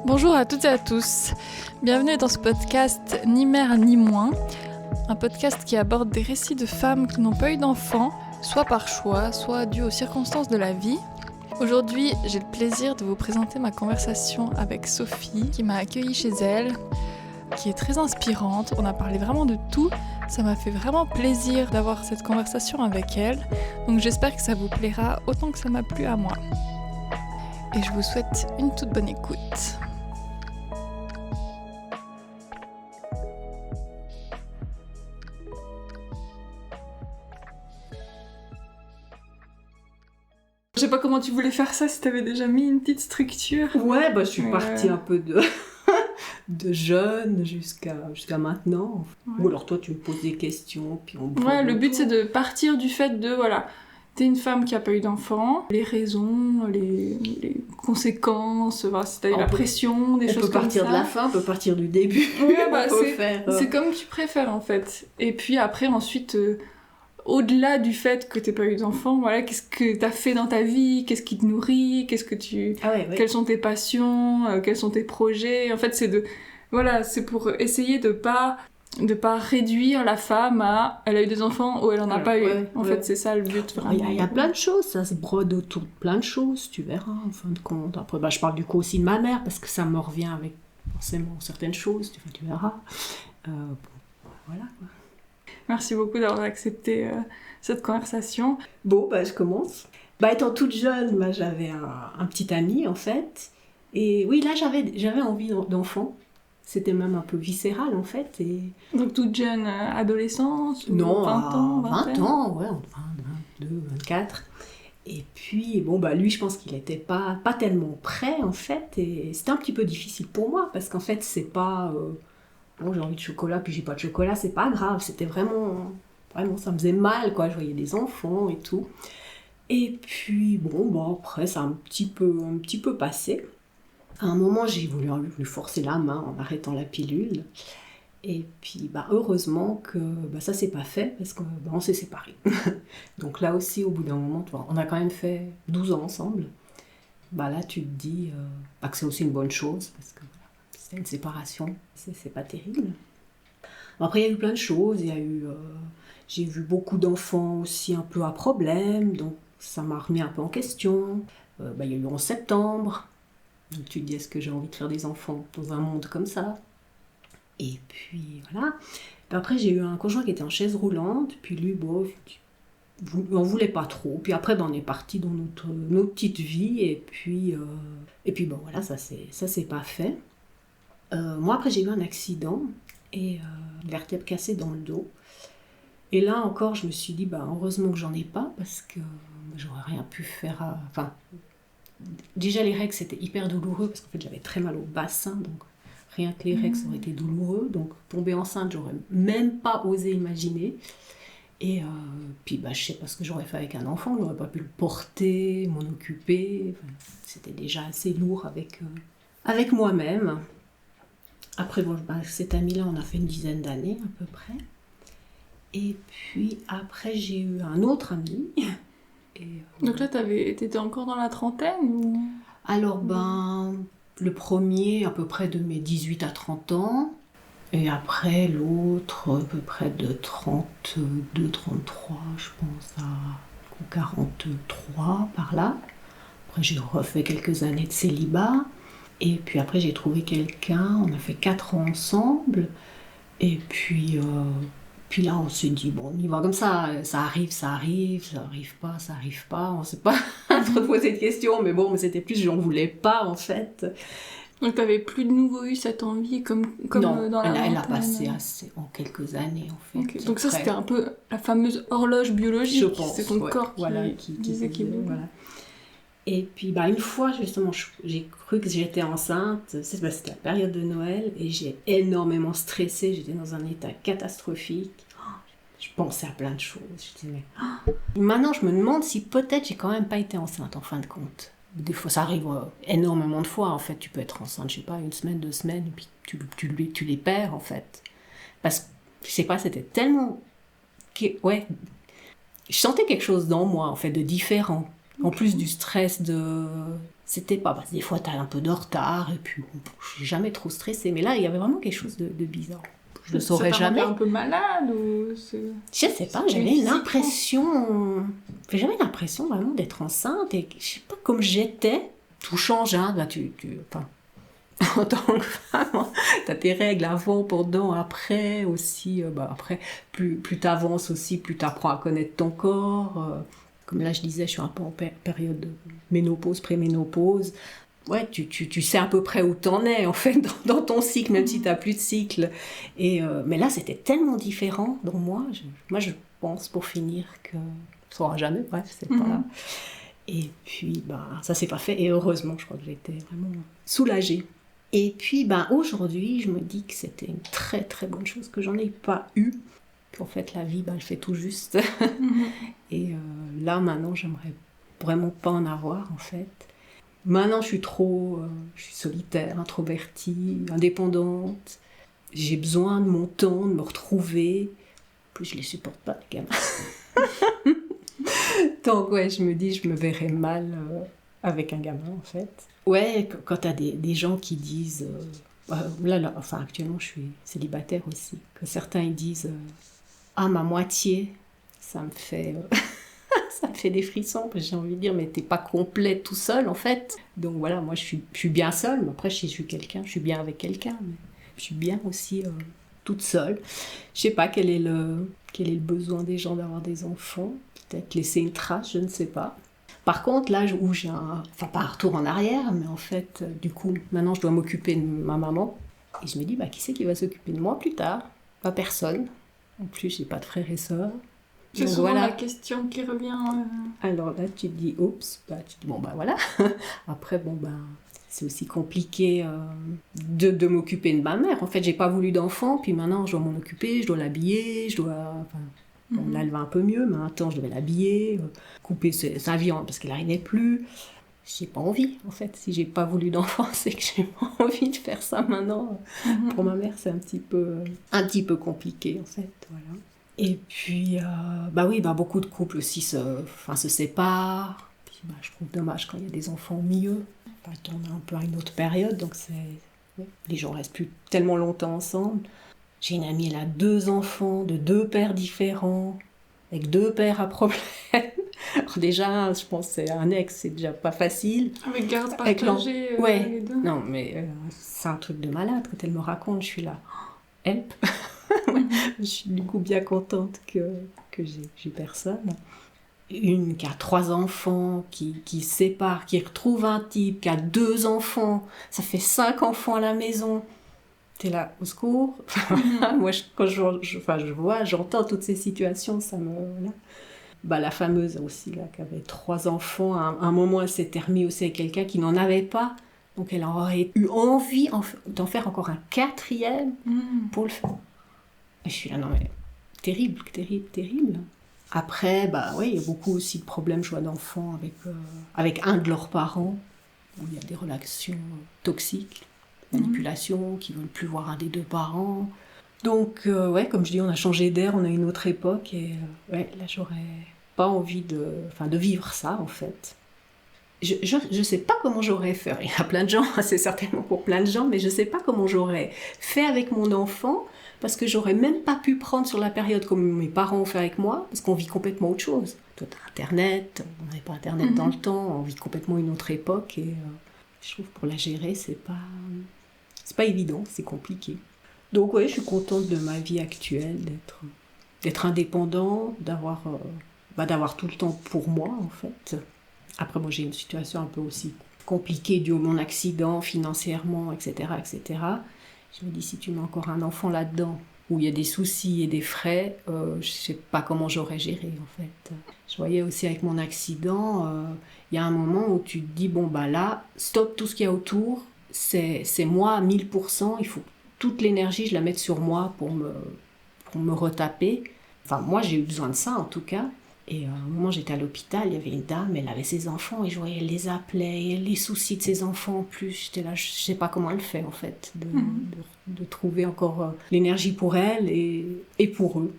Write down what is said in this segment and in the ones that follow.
Bonjour à toutes et à tous, bienvenue dans ce podcast Ni mère ni moins, un podcast qui aborde des récits de femmes qui n'ont pas eu d'enfants, soit par choix, soit dû aux circonstances de la vie. Aujourd'hui, j'ai le plaisir de vous présenter ma conversation avec Sophie, qui m'a accueillie chez elle, qui est très inspirante, on a parlé vraiment de tout, ça m'a fait vraiment plaisir d'avoir cette conversation avec elle, donc j'espère que ça vous plaira autant que ça m'a plu à moi. Et je vous souhaite une toute bonne écoute. Je sais pas comment tu voulais faire ça, si t'avais déjà mis une petite structure. Ouais, je suis partie un peu de jeune jusqu'à maintenant. Ouais. Ou alors toi, tu me poses des questions, puis on... Ouais, le but c'est de partir du fait de, voilà, t'es une femme qui a pas eu d'enfant, les raisons, les conséquences, voilà, si t'as eu la pression, des choses comme ça. On peut partir de la fin, on peut partir du début. Ouais, c'est comme tu préfères en fait. Et puis après, ensuite... au-delà du fait que t'aies pas eu d'enfant, voilà, qu'est-ce que t'as fait dans ta vie, qu'est-ce qui te nourrit, qu'est-ce que tu... Quelles sont tes passions, quels sont tes projets. En fait, c'est pour essayer de pas réduire la femme à elle a eu des enfants ou elle en a pas eu. En fait, c'est ça le but, vraiment. Il y a plein de choses, ça se brode autour de plein de choses, tu verras, en fin de compte. Après, je parle du coup aussi de ma mère, parce que ça me revient avec forcément certaines choses, tu verras. Voilà, quoi. Merci beaucoup d'avoir accepté cette conversation. Bon, je commence. Étant toute jeune, j'avais un petit ami, en fait. Et oui, là, j'avais envie d'enfant. C'était même un peu viscéral, en fait. Et... Donc, toute jeune adolescence ou non, 20 ans, 20 ans, ouais, 22, 24. Et puis, lui, je pense qu'il n'était pas tellement prêt, en fait. Et c'était un petit peu difficile pour moi, parce qu'en fait, c'est pas... j'ai envie de chocolat, puis j'ai pas de chocolat, c'est pas grave. C'était vraiment, ça me faisait mal, quoi. Je voyais des enfants et tout. Et puis, après, ça a un petit peu passé. À un moment, j'ai voulu lui forcer la main en arrêtant la pilule. Et puis, heureusement que ça s'est pas fait, parce qu'on s'est séparés. Donc là aussi, au bout d'un moment, on a quand même fait 12 ans ensemble. Là, tu te dis que c'est aussi une bonne chose, parce que c'est une séparation, c'est pas terrible. Après, il y a eu plein de choses. J'ai vu beaucoup d'enfants aussi un peu à problème, donc ça m'a remis un peu en question. Il y a eu 11 septembre, donc tu te dis, est-ce que j'ai envie de faire des enfants dans un monde comme ça? Et puis voilà. Puis après, j'ai eu un conjoint qui était en chaise roulante, puis lui, on voulait pas trop. Puis après, on est parti dans notre petite vie, et puis voilà, ça s'est pas fait. Moi, après, j'ai eu un accident et vertèbre cassée dans le dos. Et là encore, je me suis dit, heureusement que j'en ai pas, parce que j'aurais rien pu faire. Déjà, les règles, c'était hyper douloureux, parce qu'en fait, j'avais très mal au bassin, donc rien que les règles, ça aurait été douloureux. Donc, tomber enceinte, j'aurais même pas osé imaginer. Et puis, je sais pas ce que j'aurais fait avec un enfant, j'aurais pas pu le porter, m'en occuper. Enfin, c'était déjà assez lourd avec moi-même. Après, cet ami-là, on a fait une dizaine d'années à peu près. Et puis après, j'ai eu un autre ami. Donc là, t'étais encore dans la trentaine ou... Alors, le premier, à peu près de mes 18 à 30 ans. Et après, l'autre, à peu près de 32, 33, je pense, à 43, par là. Après, j'ai refait quelques années de célibat. Et puis après, j'ai trouvé quelqu'un, on a fait 4 ans ensemble. Et puis là, on s'est dit, on y va comme ça arrive pas. On ne s'est pas trop posé de questions, mais c'était plus, j'en voulais pas, en fait. Donc t'avais plus de nouveau eu cette envie comme non, dans la elle a passé assez en quelques années, en fait. Okay. Donc ça, c'était un peu la fameuse horloge biologique. Je pense, c'est ton corps qui disait qu'il voulait. Voilà. Et puis une fois justement j'ai cru que j'étais enceinte, c'était la période de Noël et j'ai énormément stressé, j'étais dans un état catastrophique, je pensais à plein de choses, je disais maintenant je me demande si peut-être j'ai quand même pas été enceinte en fin de compte. Des fois ça arrive énormément de fois en fait, tu peux être enceinte, je sais pas, 1 semaine, 2 semaines et puis tu les perds en fait. Parce que je sais pas, c'était tellement... je sentais quelque chose dans moi en fait de différent. En plus du stress c'était pas... Parce que des fois, t'as un peu de retard, et puis je suis jamais trop stressée. Mais là, il y avait vraiment quelque chose de bizarre. Je ne saurais jamais. Ça t'a rendu un peu malade ou Je sais pas, j'avais l'impression... J'avais jamais l'impression vraiment d'être enceinte. Et je sais pas, comme j'étais, tout change, hein. Bah, enfin, en tant que femme, t'as tes règles avant, pendant, après aussi. Après, plus t'avances aussi, plus t'apprends à connaître ton corps. Comme là, je disais, je suis un peu en période de ménopause, préménopause. Ouais, tu sais à peu près où t'en es, en fait, dans ton cycle, même si t'as plus de cycle. Mais là, c'était tellement différent. Donc moi, je pense, pour finir, que ça aura jamais, bref, c'est pas... Et puis, ça s'est pas fait. Et heureusement, je crois que j'étais vraiment soulagée. Et puis, aujourd'hui, je me dis que c'était une très, très bonne chose que j'en ai pas eu. Qu'en fait, la vie, elle fait tout juste. Et là, maintenant, j'aimerais vraiment pas en avoir, en fait. Maintenant, je suis solitaire, introvertie, indépendante. J'ai besoin de mon temps, de me retrouver. En plus, je les supporte pas, les gamins. Donc, ouais, je me dis, je me verrais mal avec un gamin, en fait. Ouais, quand t'as des gens qui disent... enfin, actuellement, je suis célibataire aussi. Que certains, ils disent... ma moitié, ça me fait... ça me fait des frissons, parce que j'ai envie de dire, mais t'es pas complet tout seul, en fait. Donc voilà, moi, je suis bien seule, mais après, si je suis quelqu'un, je suis bien avec quelqu'un, mais je suis bien aussi toute seule. Je sais pas quel est le besoin des gens d'avoir des enfants. Peut-être laisser une trace, je ne sais pas. Par contre, là où j'ai enfin, pas un retour en arrière, mais en fait, du coup, maintenant, je dois m'occuper de ma maman. Et je me dis, qui c'est qui va s'occuper de moi plus tard? Pas personne. En plus, j'ai pas de frères et sœurs. C'est souvent la question qui revient. Alors là, tu te dis, oups, tu te dis, voilà. Après, c'est aussi compliqué de m'occuper de ma mère. En fait, j'ai pas voulu d'enfant, puis maintenant, je dois m'en occuper, je dois l'habiller, là, elle va un peu mieux, mais un temps, je devais l'habiller, couper sa viande parce qu'elle n'arrivait plus. J'ai pas envie, en fait. Si j'ai pas voulu d'enfant, c'est que j'ai pas envie de faire ça maintenant. Pour ma mère, c'est un petit peu compliqué, en fait, voilà. Et puis, beaucoup de couples aussi se séparent. Puis, je trouve dommage quand il y a des enfants au milieu. On est un peu à une autre période, donc les gens restent plus tellement longtemps ensemble. J'ai une amie, elle a 2 enfants de 2 pères différents, avec 2 pères à problème. Alors déjà, je pense que c'est un ex, c'est déjà pas facile. Avec garde partagée, les deux. Non, mais c'est un truc de malade. Quand elle me raconte, je suis là, help. Je suis du coup bien contente que j'ai personne. Une qui a 3 enfants, qui se sépare, qui retrouve un type, qui a 2 enfants, ça fait 5 enfants à la maison. T'es là, au secours. Moi, quand j'entends toutes ces situations, ça me... la fameuse aussi, là, qui avait 3 enfants, à un moment, elle s'était remise aussi avec quelqu'un qui n'en avait pas. Donc, elle aurait eu envie d'en faire encore un 4e pour le faire. Et je suis là, non mais, terrible. Après, il y a beaucoup aussi de problèmes, choix d'enfants, avec un de leurs parents, où il y a des relations toxiques, manipulation, qui ne veulent plus voir un des 2 parents. Donc, comme je dis, on a changé d'air, on a une autre époque, et là, j'aurais pas envie de vivre ça, en fait. Je sais pas comment j'aurais fait. Il y a plein de gens, c'est certainement pour plein de gens, mais je sais pas comment j'aurais fait avec mon enfant, parce que j'aurais même pas pu prendre sur la période comme mes parents ont fait avec moi, parce qu'on vit complètement autre chose. Toi, t'as Internet, on n'avait pas Internet dans le temps, on vit complètement une autre époque, et je trouve que pour la gérer, c'est pas évident, c'est compliqué. Donc je suis contente de ma vie actuelle, d'être indépendante, d'avoir tout le temps pour moi, en fait. Après, moi, j'ai une situation un peu aussi compliquée due à mon accident, financièrement, etc., etc. Je me dis, si tu mets encore un enfant là-dedans, où il y a des soucis et des frais, je sais pas comment j'aurais géré, en fait. Je voyais aussi avec mon accident, il y a un moment où tu te dis, là, stop tout ce qu'il y a autour, c'est moi à 1000%, il faut toute l'énergie, je la mette sur moi pour me retaper. Enfin, moi, j'ai eu besoin de ça, en tout cas. Et à un moment, j'étais à l'hôpital, il y avait une dame, elle avait ses enfants, et je voyais, elle les appelait, et les soucis de ses enfants en plus. J'étais là, je sais pas comment elle fait, en fait, de trouver encore l'énergie pour elle et pour eux.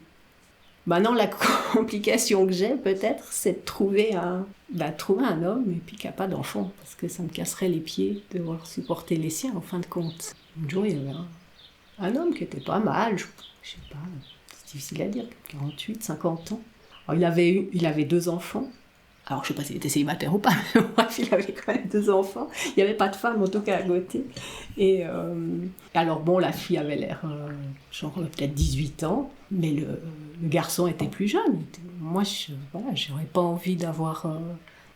Maintenant, la complication que j'ai, peut-être, c'est de trouver un homme et puis qui n'a pas d'enfant, parce que ça me casserait les pieds de devoir supporter les siens, en fin de compte. Un jour, il y avait un homme qui était pas mal, je sais pas, c'est difficile à dire, 48, 50 ans. Alors, il avait 2 enfants. Alors, je ne sais pas s'il était célibataire ou pas, mais bref, il avait quand même 2 enfants. Il n'y avait pas de femme, en tout cas, à côté. Et alors, bon, la fille avait l'air, genre, peut-être 18 ans, mais le garçon était plus jeune. Moi, j'aurais pas envie d'avoir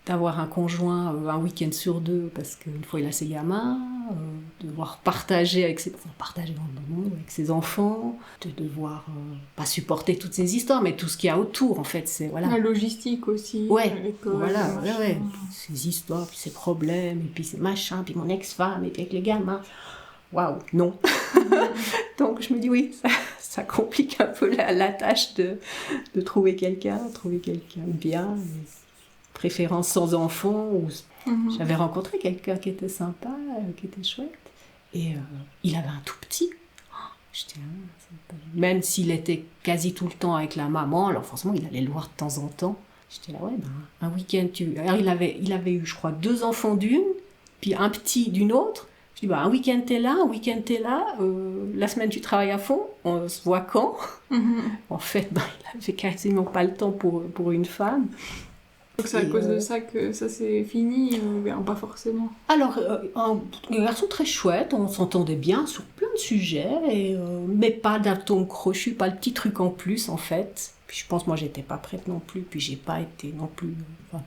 un conjoint un week-end sur 2, parce qu'une fois, il a ses gamins, devoir partager avec ses enfants, de devoir pas supporter toutes ces histoires, mais tout ce qu'il y a autour, en fait, c'est voilà. La logistique aussi. Ouais, l'école, voilà, machin. ouais. Ces histoires, puis ces problèmes, et puis ces machins, puis mon ex-femme, et puis avec les gamins. Waouh, non. Donc je me dis oui, ça complique un peu la tâche de trouver quelqu'un de bien, préférence sans enfant. J'avais rencontré quelqu'un qui était sympa, qui était chouette, et il avait un tout petit. J'étais là, même s'il était quasi tout le temps avec la maman, alors forcément il allait le voir de temps en temps. J'étais là, ouais, un week-end, Alors il avait eu, je crois, 2 enfants d'une, puis un petit d'une autre. Je dis, un week-end t'es là, la semaine tu travailles à fond, on se voit quand? En fait, il avait quasiment pas le temps pour une femme. Donc c'est à cause de ça que ça s'est fini, ou bien pas forcément? Alors, un garçon très chouette, on s'entendait bien sur plein de sujets, mais pas d'atome crochu, pas le petit truc en plus, en fait. Puis je pense, moi, j'étais pas prête non plus, puis j'ai pas été non plus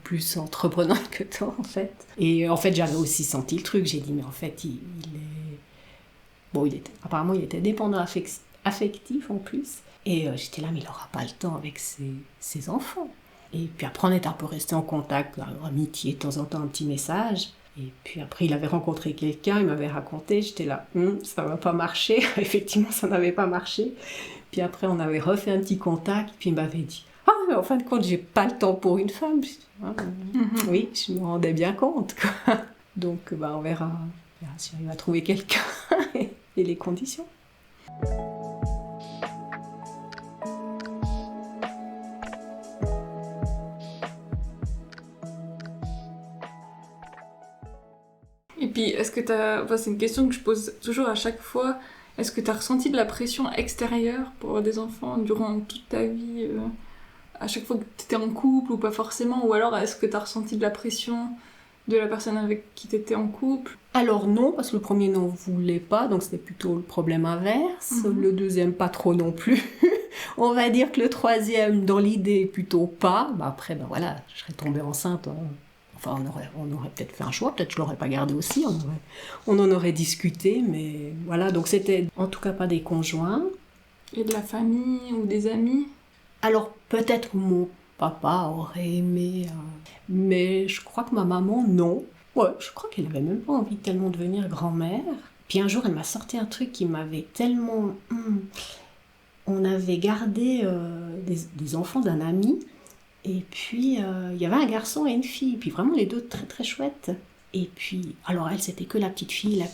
plus entreprenante que toi, en fait. Et en fait, j'avais aussi senti le truc, j'ai dit, mais en fait, il est... Bon, apparemment, il était dépendant affectif, en plus. Et j'étais là, mais il aura pas le temps avec ses enfants. Et puis après, on est un peu resté en contact, amitié, de temps en temps, un petit message. Et puis après, il avait rencontré quelqu'un, il m'avait raconté, j'étais là, ça va pas marcher. Effectivement, ça n'avait pas marché. Puis après, on avait refait un petit contact, puis il m'avait dit, mais en fin de compte, j'ai pas le temps pour une femme. Oui, je me rendais bien compte, quoi. Donc, on verra si on va trouver quelqu'un et les conditions. Et puis, est-ce que c'est une question que je pose toujours à chaque fois. Est-ce que tu as ressenti de la pression extérieure pour avoir des enfants durant toute ta vie, à chaque fois que tu étais en couple ou pas forcément? Ou alors, est-ce que tu as ressenti de la pression de la personne avec qui tu étais en couple? Alors non, parce que le premier n'en voulait pas, donc c'était plutôt le problème inverse. Le deuxième, pas trop non plus. On va dire que le troisième, dans l'idée, plutôt pas. Après, voilà, je serais tombée enceinte. Enfin, on aurait peut-être fait un choix, peut-être je l'aurais pas gardé aussi, on en aurait discuté, mais voilà, donc c'était en tout cas pas des conjoints. Et de la famille ou des amis? Alors peut-être mon papa aurait aimé, mais je crois que ma maman, non. Ouais, je crois qu'elle avait même pas envie de tellement devenir grand-mère. Puis un jour, elle m'a sorti un truc qui m'avait tellement... On avait gardé des enfants d'un ami, et puis il y avait un garçon et une fille, puis vraiment les deux très très chouettes. Et puis, alors elle, c'était que la petite fille,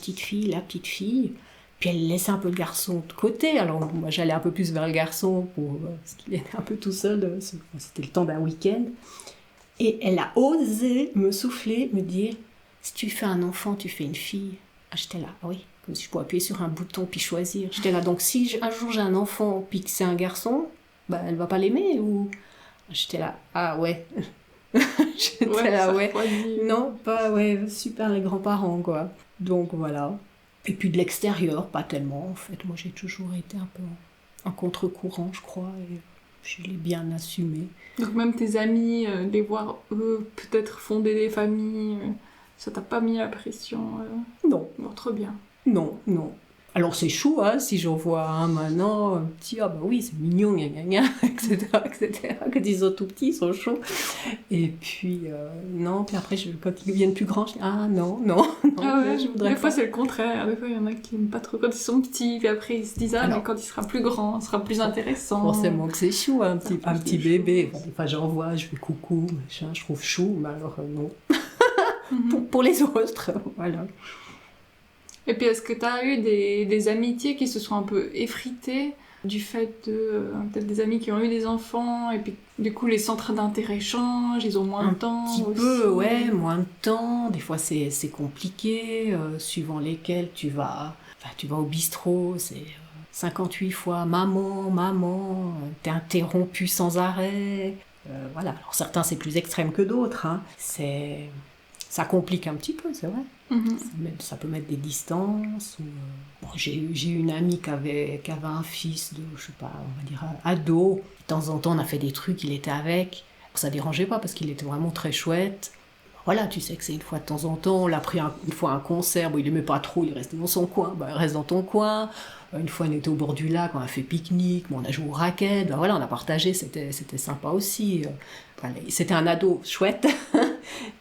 puis elle laissait un peu le garçon de côté. Alors moi, j'allais un peu plus vers le garçon, parce qu'il était un peu tout seul, c'était le temps d'un week-end. Et elle a osé me souffler, me dire, si tu fais un enfant, tu fais une fille. J'étais là, oui, comme si je pouvais appuyer sur un bouton puis choisir. J'étais là, donc si un jour j'ai un enfant puis que c'est un garçon, elle va pas l'aimer ou... J'étais là, ouais. J'étais là, ouais. Non, pas, ouais, super les grands-parents, quoi. Donc voilà. Et puis de l'extérieur, pas tellement, en fait. Moi, j'ai toujours été un peu en contre-courant, je crois, et je l'ai bien assumé. Donc même tes amis, les voir, eux, peut-être fonder des familles, ça t'a pas mis la pression? Non. Bon, trop bien. Non. Alors c'est chou, si j'en vois un maintenant, un petit, oui, c'est mignon, etc., que des autres tout petits, ils sont chauds. Et puis, non, puis après, quand ils deviennent plus grands, je dis, non, je voudrais des pas. fois, c'est le contraire. Des fois, il y en a qui n'aiment pas trop quand ils sont petits, puis après, ils se disent, mais quand il sera plus grand, ce sera plus intéressant. Forcément que c'est chou, un petit bébé. Enfin, j'en vois, je fais coucou, machin, je trouve chou, mais alors, non. pour les autres, voilà. Et puis, est-ce que tu as eu des amitiés qui se sont un peu effritées du fait de peut-être des amis qui ont eu des enfants, et puis du coup les centres d'intérêt changent, ils ont moins de temps Un petit aussi. peu, ouais, moins de temps. Des fois, c'est compliqué, suivant lesquels tu vas au bistrot, c'est 58 fois maman, maman, t'es interrompu sans arrêt. Voilà. Alors certains, c'est plus extrême que d'autres. Hein. Ça complique un petit peu, c'est vrai. Ça peut mettre des distances. Bon, j'ai eu une amie qui avait un fils de, je sais pas, on va dire ado. De temps en temps, on a fait des trucs, il était avec. Ça dérangeait pas parce qu'il était vraiment très chouette. Voilà, tu sais que c'est une fois de temps en temps. On l'a pris une fois à un concert. Bon, il aimait pas trop, il restait dans son coin. Ben, reste dans ton coin. Une fois, on était au bord du lac, on a fait pique-nique. Bon, on a joué aux raquettes. Ben, voilà, on a partagé, c'était sympa aussi. Voilà, c'était un ado chouette.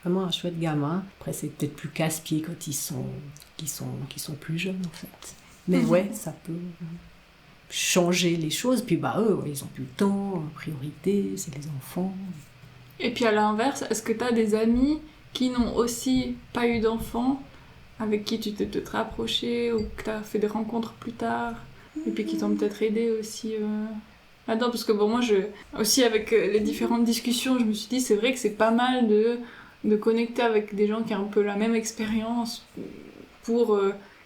Vraiment un chouette gamin. Après, c'est peut-être plus casse-pied quand ils sont plus jeunes, en fait. Mais ouais, ça peut changer les choses. Puis bah eux, ouais, ils ont plus le temps. Priorité, c'est les enfants. Et puis à l'inverse, est-ce que tu as des amis qui n'ont aussi pas eu d'enfants, avec qui tu t'es peut-être rapproché ou que tu as fait des rencontres plus tard, et puis qui t'ont peut-être aidé aussi là-dedans? Parce que bon, moi, aussi avec les différentes discussions, je me suis dit, c'est vrai que c'est pas mal de connecter avec des gens qui ont un peu la même expérience pour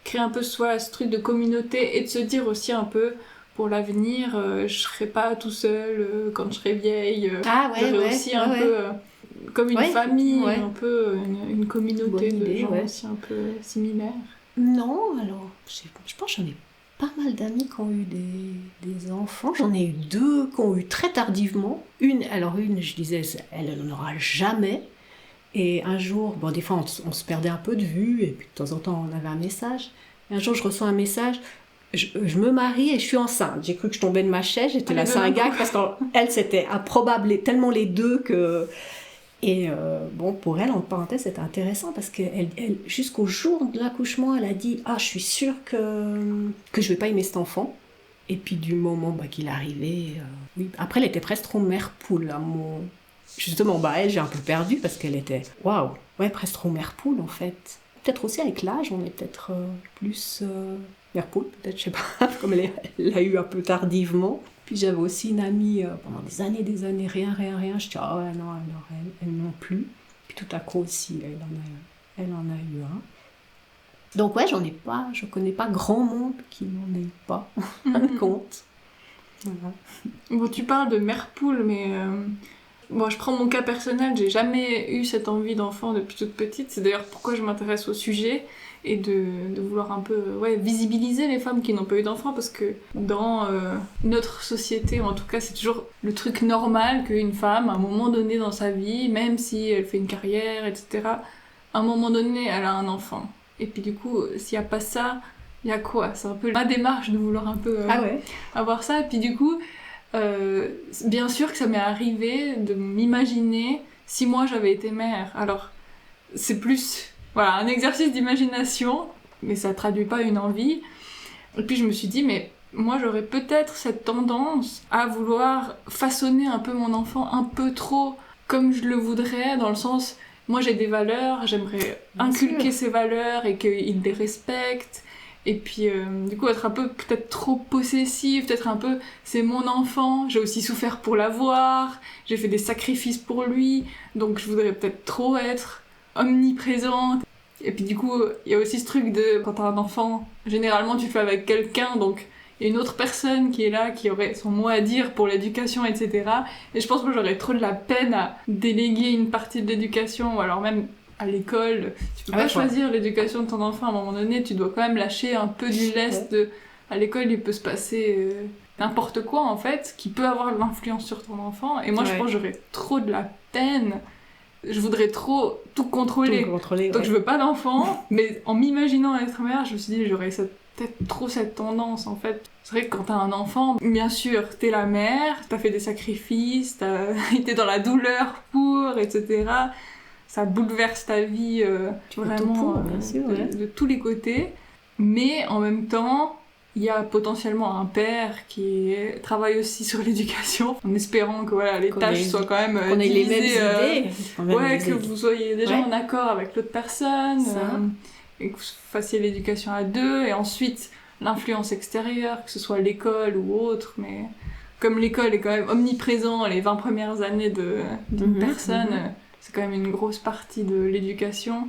créer un peu soit ce truc de communauté et de se dire aussi un peu pour l'avenir, je serai pas tout seul quand je serai vieille. J'aurai aussi un peu comme une famille, un peu une communauté de gens aussi un peu similaires. Non, alors je pense que j'en ai pas mal d'amis qui ont eu des enfants. J'en ai eu 2 qui ont eu très tardivement. Une, je disais, elle n'en aura jamais. Et un jour, bon, des fois on se perdait un peu de vue, et puis de temps en temps on avait un message. Et un jour je reçois un message, je me marie et je suis enceinte. J'ai cru que je tombais de ma chaise, j'étais là, c'est un gag, parce qu'elle c'était improbable, tellement les deux que... Et bon, pour elle, en parenthèse, c'était intéressant parce que jusqu'au jour de l'accouchement, elle a dit « Ah, je suis sûre que je vais pas aimer cet enfant. » Et puis du moment qu'il est arrivé... oui. Après, elle était presque trop mère poule. Justement, elle, j'ai un peu perdu parce qu'elle était... Waouh, ouais, presque trop mère poule, en fait. Peut-être aussi avec l'âge, on est peut-être plus mère poule, peut-être, je sais pas, comme elle l'a eu un peu tardivement. Puis j'avais aussi une amie pendant des années, rien. Je dis, ah ouais, non, alors elle non plus. Puis tout à coup aussi, elle en a eu un. Donc ouais, je connais pas grand monde qui n'en ait pas compte. Voilà. Bon, tu parles de mère poule, mais bon, je prends mon cas personnel, j'ai jamais eu cette envie d'enfant depuis toute petite. C'est d'ailleurs pourquoi je m'intéresse au sujet et de vouloir un peu visibiliser les femmes qui n'ont pas eu d'enfants, parce que dans notre société, en tout cas, c'est toujours le truc normal qu'une femme, à un moment donné dans sa vie, même si elle fait une carrière, etc., à un moment donné, elle a un enfant. Et puis du coup, s'il n'y a pas ça, il y a quoi? C'est un peu ma démarche de vouloir un peu avoir ça. Et puis du coup, bien sûr que ça m'est arrivé de m'imaginer si moi j'avais été mère. Alors, c'est plus un exercice d'imagination, mais ça traduit pas une envie. Et puis je me suis dit, mais moi j'aurais peut-être cette tendance à vouloir façonner un peu mon enfant un peu trop comme je le voudrais, dans le sens, moi j'ai des valeurs, j'aimerais inculquer ces valeurs et qu'il les respecte. Et puis, du coup, être un peu peut-être trop possessive, peut-être un peu, c'est mon enfant, j'ai aussi souffert pour l'avoir, j'ai fait des sacrifices pour lui, donc je voudrais peut-être trop être omniprésente. Et puis du coup, il y a aussi ce truc de, quand t'as un enfant, généralement tu le fais avec quelqu'un, donc il y a une autre personne qui est là, qui aurait son mot à dire pour l'éducation, etc. Et je pense que j'aurais trop de la peine à déléguer une partie de l'éducation, ou alors même à l'école, tu peux pas choisir l'éducation de ton enfant à un moment donné, tu dois quand même lâcher un peu du lest de... À l'école, il peut se passer n'importe quoi, en fait, qui peut avoir de l'influence sur ton enfant, et moi je pense que j'aurais trop de la peine, je voudrais trop tout contrôler. Donc je veux pas d'enfant, mais en m'imaginant être mère, je me suis dit j'aurais peut-être trop cette tendance, en fait. C'est vrai que quand t'as un enfant, bien sûr, t'es la mère, t'as fait des sacrifices, t'as été dans la douleur pour, etc., ça bouleverse ta vie vraiment de tous les côtés. Mais en même temps, il y a potentiellement un père qui travaille aussi sur l'éducation, en espérant que les tâches soient quand même divisées, les mêmes idées. Que vous soyez déjà en accord avec l'autre personne, et que vous fassiez l'éducation à deux. Et ensuite, l'influence extérieure, que ce soit l'école ou autre, mais comme l'école est quand même omniprésent les 20 premières années d'une personne, c'est quand même une grosse partie de l'éducation.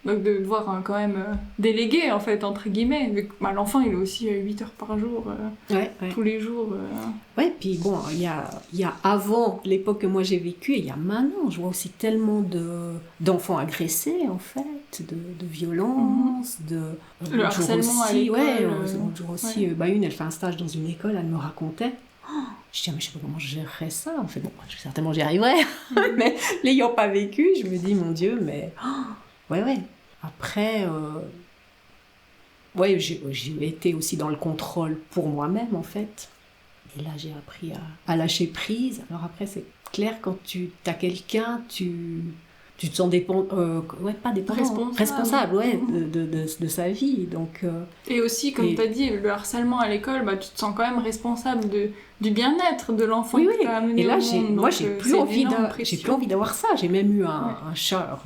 Donc de devoir quand même déléguer, en fait, entre guillemets. Vu que l'enfant, il est aussi 8 heures par jour, tous les jours. Ouais, puis bon, il y a avant l'époque que moi j'ai vécue, et il y a maintenant, je vois aussi tellement d'enfants agressés, en fait, de violences, le harcèlement aussi, à l'école. L'autre jour aussi, une, elle fait un stage dans une école, elle me racontait. Je dis, mais je sais pas comment je gérerais ça. En fait, bon, certainement j'y arriverais, mais l'ayant pas vécu, je me dis, mon Dieu, mais... ouais. Après, j'ai été aussi dans le contrôle pour moi-même, en fait. Et là, j'ai appris à lâcher prise. Alors après, c'est clair, quand tu as quelqu'un, tu te sens pas dépendant, responsable de sa vie. Donc, et aussi, comme tu as dit, le harcèlement à l'école, tu te sens quand même responsable du bien-être de l'enfant que tu as amené au monde. Et là, moi, j'ai plus envie d'avoir ça. J'ai même eu un chat...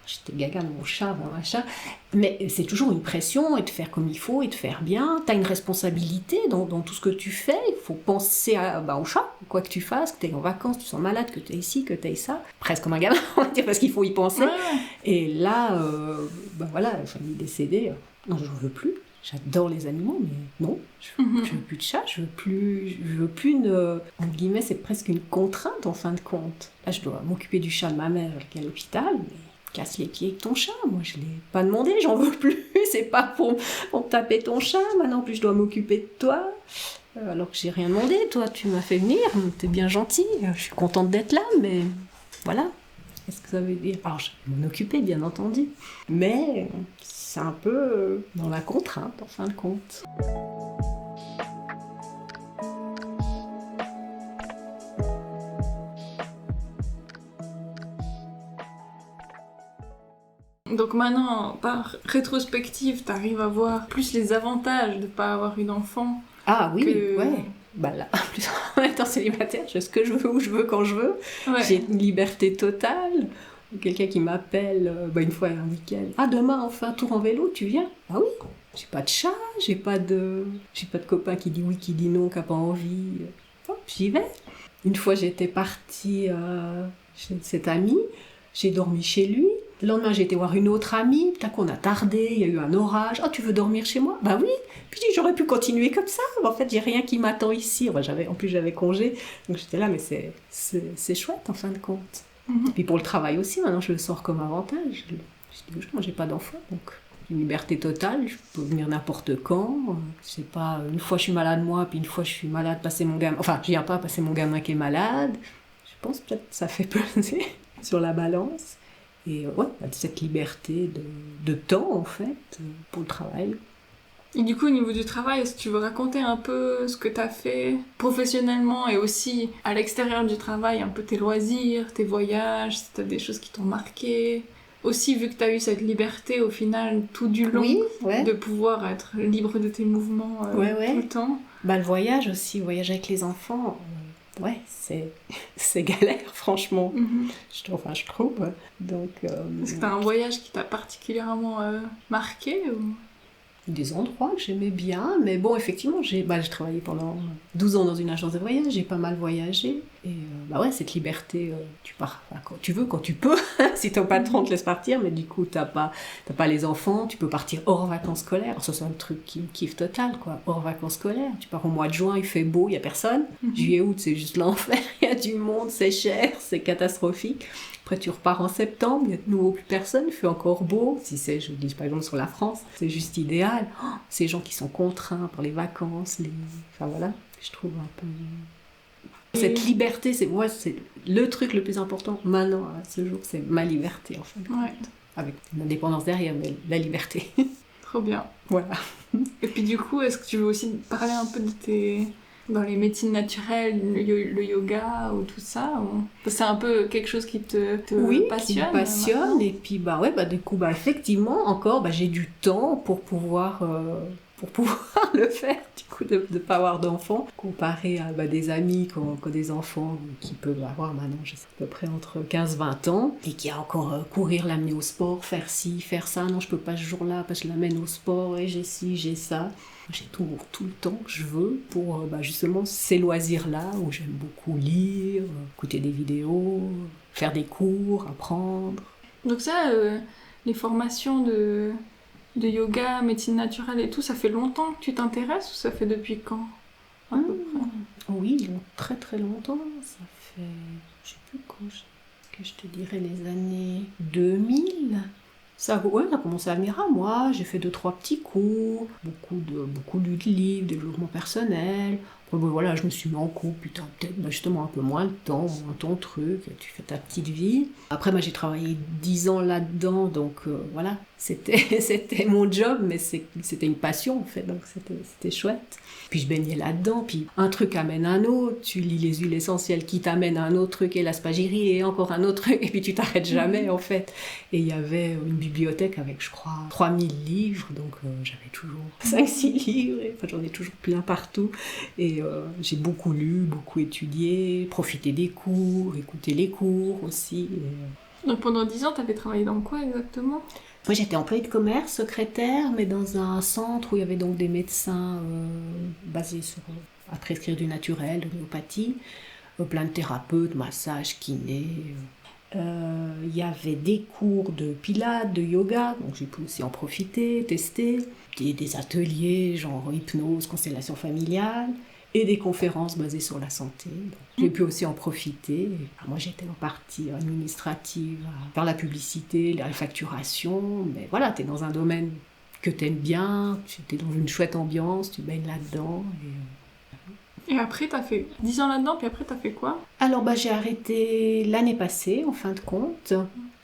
J'étais gaga de mon chat, machin. Mais c'est toujours une pression, et de faire comme il faut, et de faire bien. Tu as une responsabilité dans tout ce que tu fais. Il faut penser au chat, quoi que tu fasses, que tu es en vacances, tu sens malade, que tu es ici, que tu es ça. Presque comme un gamin, on va dire, parce qu'il faut y penser. Ouais. Et là, la famille décédée, non, je ne veux plus. J'adore les animaux, mais non, je veux plus de chat, je veux plus entre guillemets, c'est presque une contrainte en fin de compte. Là, je dois m'occuper du chat de ma mère qui est à l'hôpital, mais casse les pieds avec ton chat, moi je l'ai pas demandé, j'en veux plus, c'est pas pour taper ton chat, maintenant plus je dois m'occuper de toi, alors que j'ai rien demandé, toi tu m'as fait venir, t'es bien gentil, je suis contente d'être là, mais voilà, qu'est-ce que ça veut dire? Alors je vais m'en occuper bien entendu, mais c'est un peu dans la contrainte en fin de compte. Donc maintenant, par rétrospective, t'arrives à voir plus les avantages de ne pas avoir eu d'enfant. Ah oui, ouais. Là, en plus, en étant célibataire, je fais ce que je veux, où je veux, quand je veux. Ouais. J'ai une liberté totale. Quelqu'un qui m'appelle une fois un week-end. Ah, demain, on fait un tour en vélo, tu viens? Ah oui. J'ai pas de chat, j'ai pas de copain qui dit oui, qui dit non, qui a pas envie. Hop, j'y vais. Une fois, j'étais partie chez cet ami. J'ai dormi chez lui. Le lendemain, j'ai été voir une autre amie. Putain, qu'on a tardé, il y a eu un orage. Oh, tu veux dormir chez moi? Bah oui. Puis j'aurais pu continuer comme ça. En fait, j'ai rien qui m'attend ici. En plus, j'avais congé. Donc j'étais là, mais c'est chouette en fin de compte. Et puis pour le travail aussi, maintenant, je le sors comme avantage. Je dis, moi, j'ai pas d'enfant, donc une liberté totale. Je peux venir n'importe quand. C'est pas une fois je suis malade moi, puis une fois je suis malade, passer mon gamin. Enfin, je viens pas passer mon gamin qui est malade. Je pense peut-être que ça fait peser sur la balance. Et cette liberté de temps, en fait, pour le travail. Et du coup, au niveau du travail, est-ce que tu veux raconter un peu ce que tu as fait professionnellement et aussi à l'extérieur du travail, un peu tes loisirs, tes voyages, si tu as des choses qui t'ont marqué? Aussi, vu que tu as eu cette liberté au final tout du long, de pouvoir être libre de tes mouvements tout le temps. Le voyage aussi, voyager avec les enfants... c'est galère, franchement. Je trouve. Donc, est-ce que tu as un voyage qui t'a particulièrement marqué ou... Des endroits que j'aimais bien, mais bon, effectivement, j'ai travaillé pendant 12 ans dans une agence de voyage, j'ai pas mal voyagé, et cette liberté, tu pars quand tu veux, quand tu peux, si ton patron te laisse partir, mais du coup, t'as pas les enfants, tu peux partir hors vacances scolaires, alors, ça c'est un truc qui me kiffe total, quoi, hors vacances scolaires, tu pars au mois de juin, il fait beau, il y a personne, juillet, août, c'est juste l'enfer, il y a du monde, c'est cher, c'est catastrophique. Après, tu repars en septembre, il n'y a de nouveau plus personne, il fait encore beau. Si c'est, je dis par exemple sur la France, c'est juste idéal. Ces gens qui sont contraints par les vacances, enfin voilà, je trouve un peu... Cette liberté, c'est le truc le plus important maintenant, à ce jour, c'est ma liberté en fait. Ouais. Avec l'indépendance derrière, mais la liberté. Trop bien. Voilà. Et puis du coup, est-ce que tu veux aussi parler un peu de tes... dans les médecines naturelles, le yoga ou tout ça ou... C'est un peu quelque chose qui te passionne? Qui me passionne. Et puis, du coup, effectivement, encore, j'ai du temps pour pouvoir pour pouvoir le faire, du coup, de ne pas avoir d'enfants, comparé à des amis qui ont des enfants qui peuvent avoir maintenant, je sais, à peu près entre 15-20 ans, et qui a encore courir, l'amener au sport, faire ci, faire ça, non, je peux pas ce jour-là, parce que je l'amène au sport, et j'ai ci, j'ai ça. J'ai tout le temps que je veux pour justement ces loisirs-là, où j'aime beaucoup lire, écouter des vidéos, faire des cours, apprendre. Donc ça, les formations de yoga, médecine naturelle et tout, ça fait longtemps que tu t'intéresses ou ça fait depuis quand à peu près? Oui, très très longtemps. Ça fait, je sais plus quand, que je te dirais les années 2000. Ça a commencé à venir à moi. J'ai fait 2-3 petits cours, beaucoup lu de livres, développement personnel. Après, voilà, je me suis mis en couple, putain, peut-être justement un peu moins le temps, moins ton truc, tu fais ta petite vie. Après, j'ai travaillé 10 ans là-dedans, donc voilà, c'était mon job, mais c'était une passion en fait, donc c'était chouette. Puis je baignais là-dedans, puis un truc amène un autre, tu lis les huiles essentielles qui t'amènent à un autre truc, et la spagyrie, et encore un autre truc, et puis tu t'arrêtes jamais en fait. Et il y avait une bibliothèque avec, je crois, 3000 livres, donc j'avais toujours 5-6 livres, enfin j'en ai toujours plein partout. Et j'ai beaucoup lu, beaucoup étudié, profité des cours, écouté les cours aussi. Donc pendant 10 ans, tu avais travaillé dans quoi exactement ? Moi, j'étais employée de commerce, secrétaire, mais dans un centre où il y avait donc des médecins basés à prescrire du naturel, de l'homéopathie, plein de thérapeutes, massages, kinés. Il y avait des cours de pilates, de yoga, donc j'ai pu aussi en profiter, tester. Des ateliers, genre hypnose, constellation familiale, et des conférences basées sur la santé. Donc, j'ai pu aussi en profiter. Moi, j'étais en partie administrative, à faire la publicité, la facturation, mais voilà, tu es dans un domaine que tu aimes bien, tu es dans une chouette ambiance, tu baignes là-dedans. Et après, tu as fait 10 ans là-dedans, puis après, tu as fait quoi ? Alors, j'ai arrêté l'année passée, en fin de compte.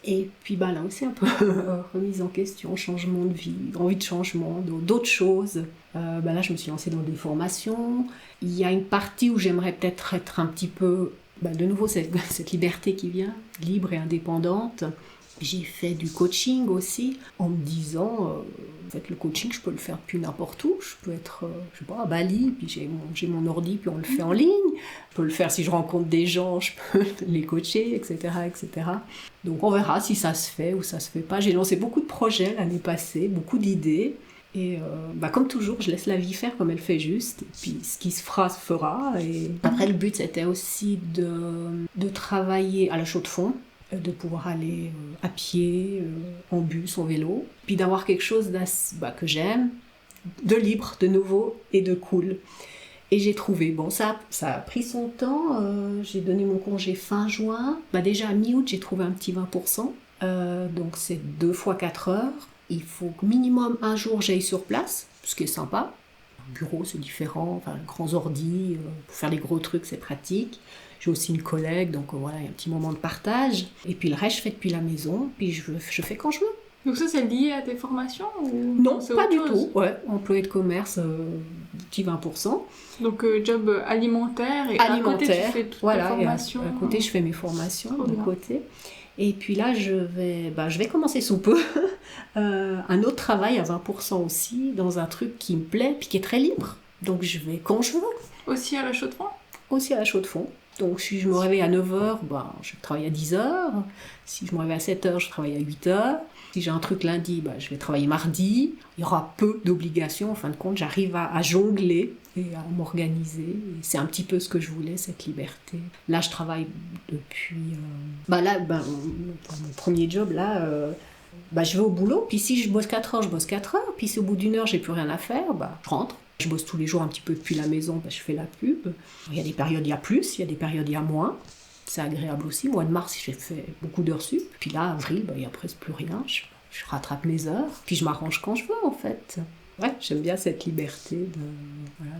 Et puis là aussi un peu remise en question, changement de vie, envie de changement, d'autres choses. Là je me suis lancée dans des formations. Il y a une partie où j'aimerais peut-être être un petit peu, de nouveau cette liberté qui vient, libre et indépendante. J'ai fait du coaching aussi, en me disant, en fait le coaching je peux le faire depuis n'importe où, je peux être, je sais pas, à Bali, puis j'ai mon ordi, puis on le fait en ligne, je peux le faire si je rencontre des gens, je peux les coacher, etc., etc. Donc on verra si ça se fait ou ça se fait pas. J'ai lancé beaucoup de projets l'année passée, beaucoup d'idées, et comme toujours, je laisse la vie faire comme elle fait juste, et puis ce qui se fera, se fera. Et après le but c'était aussi de travailler à la Chaux-de-Fonds, de pouvoir aller à pied, en bus, en vélo, puis d'avoir quelque chose que j'aime, de libre, de nouveau et de cool. Et j'ai trouvé, ça a pris son temps, j'ai donné mon congé fin juin, déjà à mi-août j'ai trouvé un petit 20%, donc c'est 2 fois 4 heures, il faut que minimum un jour j'aille sur place, ce qui est sympa. Un bureau c'est différent, grands ordis, pour faire les gros trucs c'est pratique. J'ai aussi une collègue, donc voilà, il y a un petit moment de partage. Et puis le reste, je fais depuis la maison, puis je fais quand je veux. Donc ça, c'est lié à tes formations ou... Non, pas du tout. Ouais, employé de commerce, petit 20%. Donc job alimentaire, et à côté, tu fais toutes tes formations. À côté, je fais mes formations, de côté. Et puis là, je vais commencer sous peu un autre travail à 20% aussi, dans un truc qui me plaît, puis qui est très libre. Donc je vais quand je veux. Aussi à la Chaux-de-Fonds ? Aussi à la Chaux-de-Fonds. Donc si je me réveille à 9h, je travaille à 10h. Si je me réveille à 7h, je travaille à 8h. Si j'ai un truc lundi, je vais travailler mardi. Il y aura peu d'obligations. En fin de compte, j'arrive à jongler et à m'organiser. Et c'est un petit peu ce que je voulais, cette liberté. Là, je travaille depuis... mon premier job, là... je vais au boulot, puis si je bosse 4 heures, je bosse 4 heures. Puis si au bout d'une heure, j'ai plus rien à faire, je rentre. Je bosse tous les jours un petit peu depuis la maison, je fais la pub. Il y a des périodes, il y a plus, il y a des périodes, il y a moins. C'est agréable aussi. Au mois de mars, j'ai fait beaucoup d'heures sup. Puis là, avril, il n'y a presque plus rien. Je rattrape mes heures. Puis je m'arrange quand je veux, en fait. Ouais, j'aime bien cette liberté.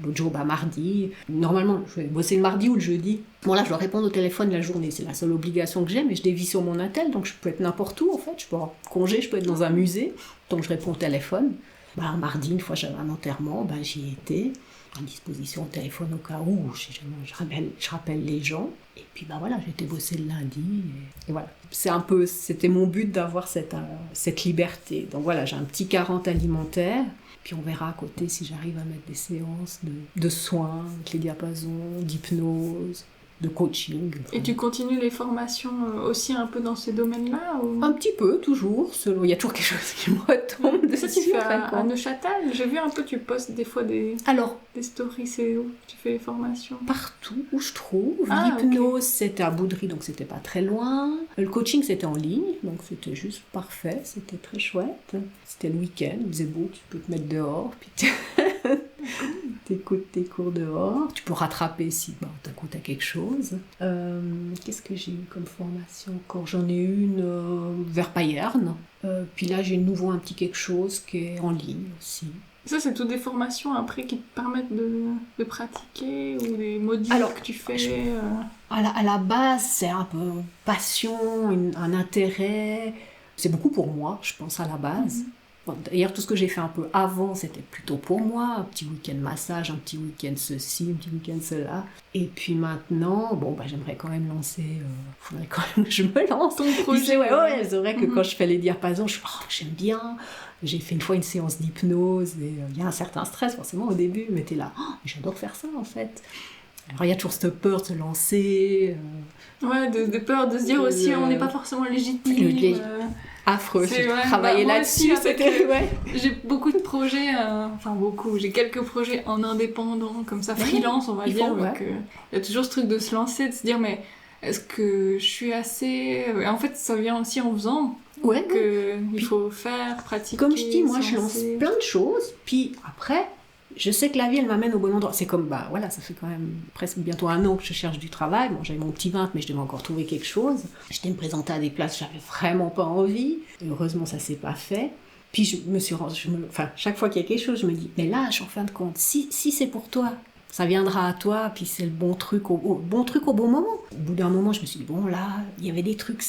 L'autre jour, mardi. Normalement, je vais bosser le mardi ou le jeudi. Bon, là, je dois répondre au téléphone la journée. C'est la seule obligation que j'ai, mais je dévie sur mon attel. Donc, je peux être n'importe où, en fait. Je peux avoir congé, je peux être dans un musée. Donc, je réponds au téléphone. Mardi, une fois j'avais un enterrement, j'y étais. à disposition au téléphone au cas où, si jamais je rappelle les gens. Et puis voilà, j'étais bossée le lundi. Et voilà, c'était mon but d'avoir cette liberté. Donc voilà, j'ai un petit 40 alimentaire. Puis on verra à côté si j'arrive à mettre des séances de soins, avec les diapasons, d'hypnose, de coaching. Et tu continues les formations aussi un peu dans ces domaines-là ou... Un petit peu, toujours. Il y a toujours quelque chose qui me retombe dessus. Ça, tu fais à Neuchâtel. J'ai vu un peu, tu postes des fois des stories. C'est où tu fais les formations? Partout où je trouve. L'hypnose, c'était à Boudry, donc c'était pas très loin. Le coaching, c'était en ligne, donc c'était juste parfait. C'était très chouette. C'était le week-end, il faisait beau, tu peux te mettre dehors, puis t'écoutes tes cours dehors. Tu peux rattraper si d'un coup t'as quelque chose. Qu'est-ce que j'ai eu comme formation encore? J'en ai eu une vers Payerne. Puis là, j'ai de nouveau un petit quelque chose qui est en ligne aussi. Ça, c'est toutes des formations après qui te permettent de pratiquer ou des modules que tu fais à la base, c'est un peu passion, un intérêt. C'est beaucoup pour moi, je pense, à la base. Bon, d'ailleurs, tout ce que j'ai fait un peu avant, c'était plutôt pour moi. Un petit week-end massage, un petit week-end ceci, un petit week-end cela. Et puis maintenant, j'aimerais quand même lancer... faudrait quand même que je me lance. Ton projet. Ouais, c'est vrai que quand je fais les diapasons, j'aime bien. J'ai fait une fois une séance d'hypnose et il y a un certain stress forcément au début, mais t'es là, j'adore faire ça en fait. Alors il y a toujours cette peur de se lancer. Ouais, de peur de se dire aussi on n'est pas forcément légitime. Affreux, j'ai travaillé là-dessus. J'ai beaucoup de projets, j'ai quelques projets en indépendant, comme ça, freelance on va dire. Il y a toujours ce truc de se lancer, de se dire mais est-ce que je suis assez... En fait ça vient aussi en faisant. Il faut faire, pratiquer. Comme je dis, moi je lance plein de choses, puis après, je sais que la vie elle m'amène au bon endroit. C'est comme, ça fait quand même presque bientôt 1 an que je cherche du travail. Bon, j'avais mon petit 20, mais je devais encore trouver quelque chose. J'étais me présenter à des places, j'avais vraiment pas envie. Et heureusement, ça s'est pas fait. Puis je me suis chaque fois qu'il y a quelque chose, je me dis, mais là, en fin de compte, si c'est pour toi, ça viendra à toi, puis c'est le bon truc au bon moment. Au bout d'un moment, je me suis dit, bon là, il y avait des trucs,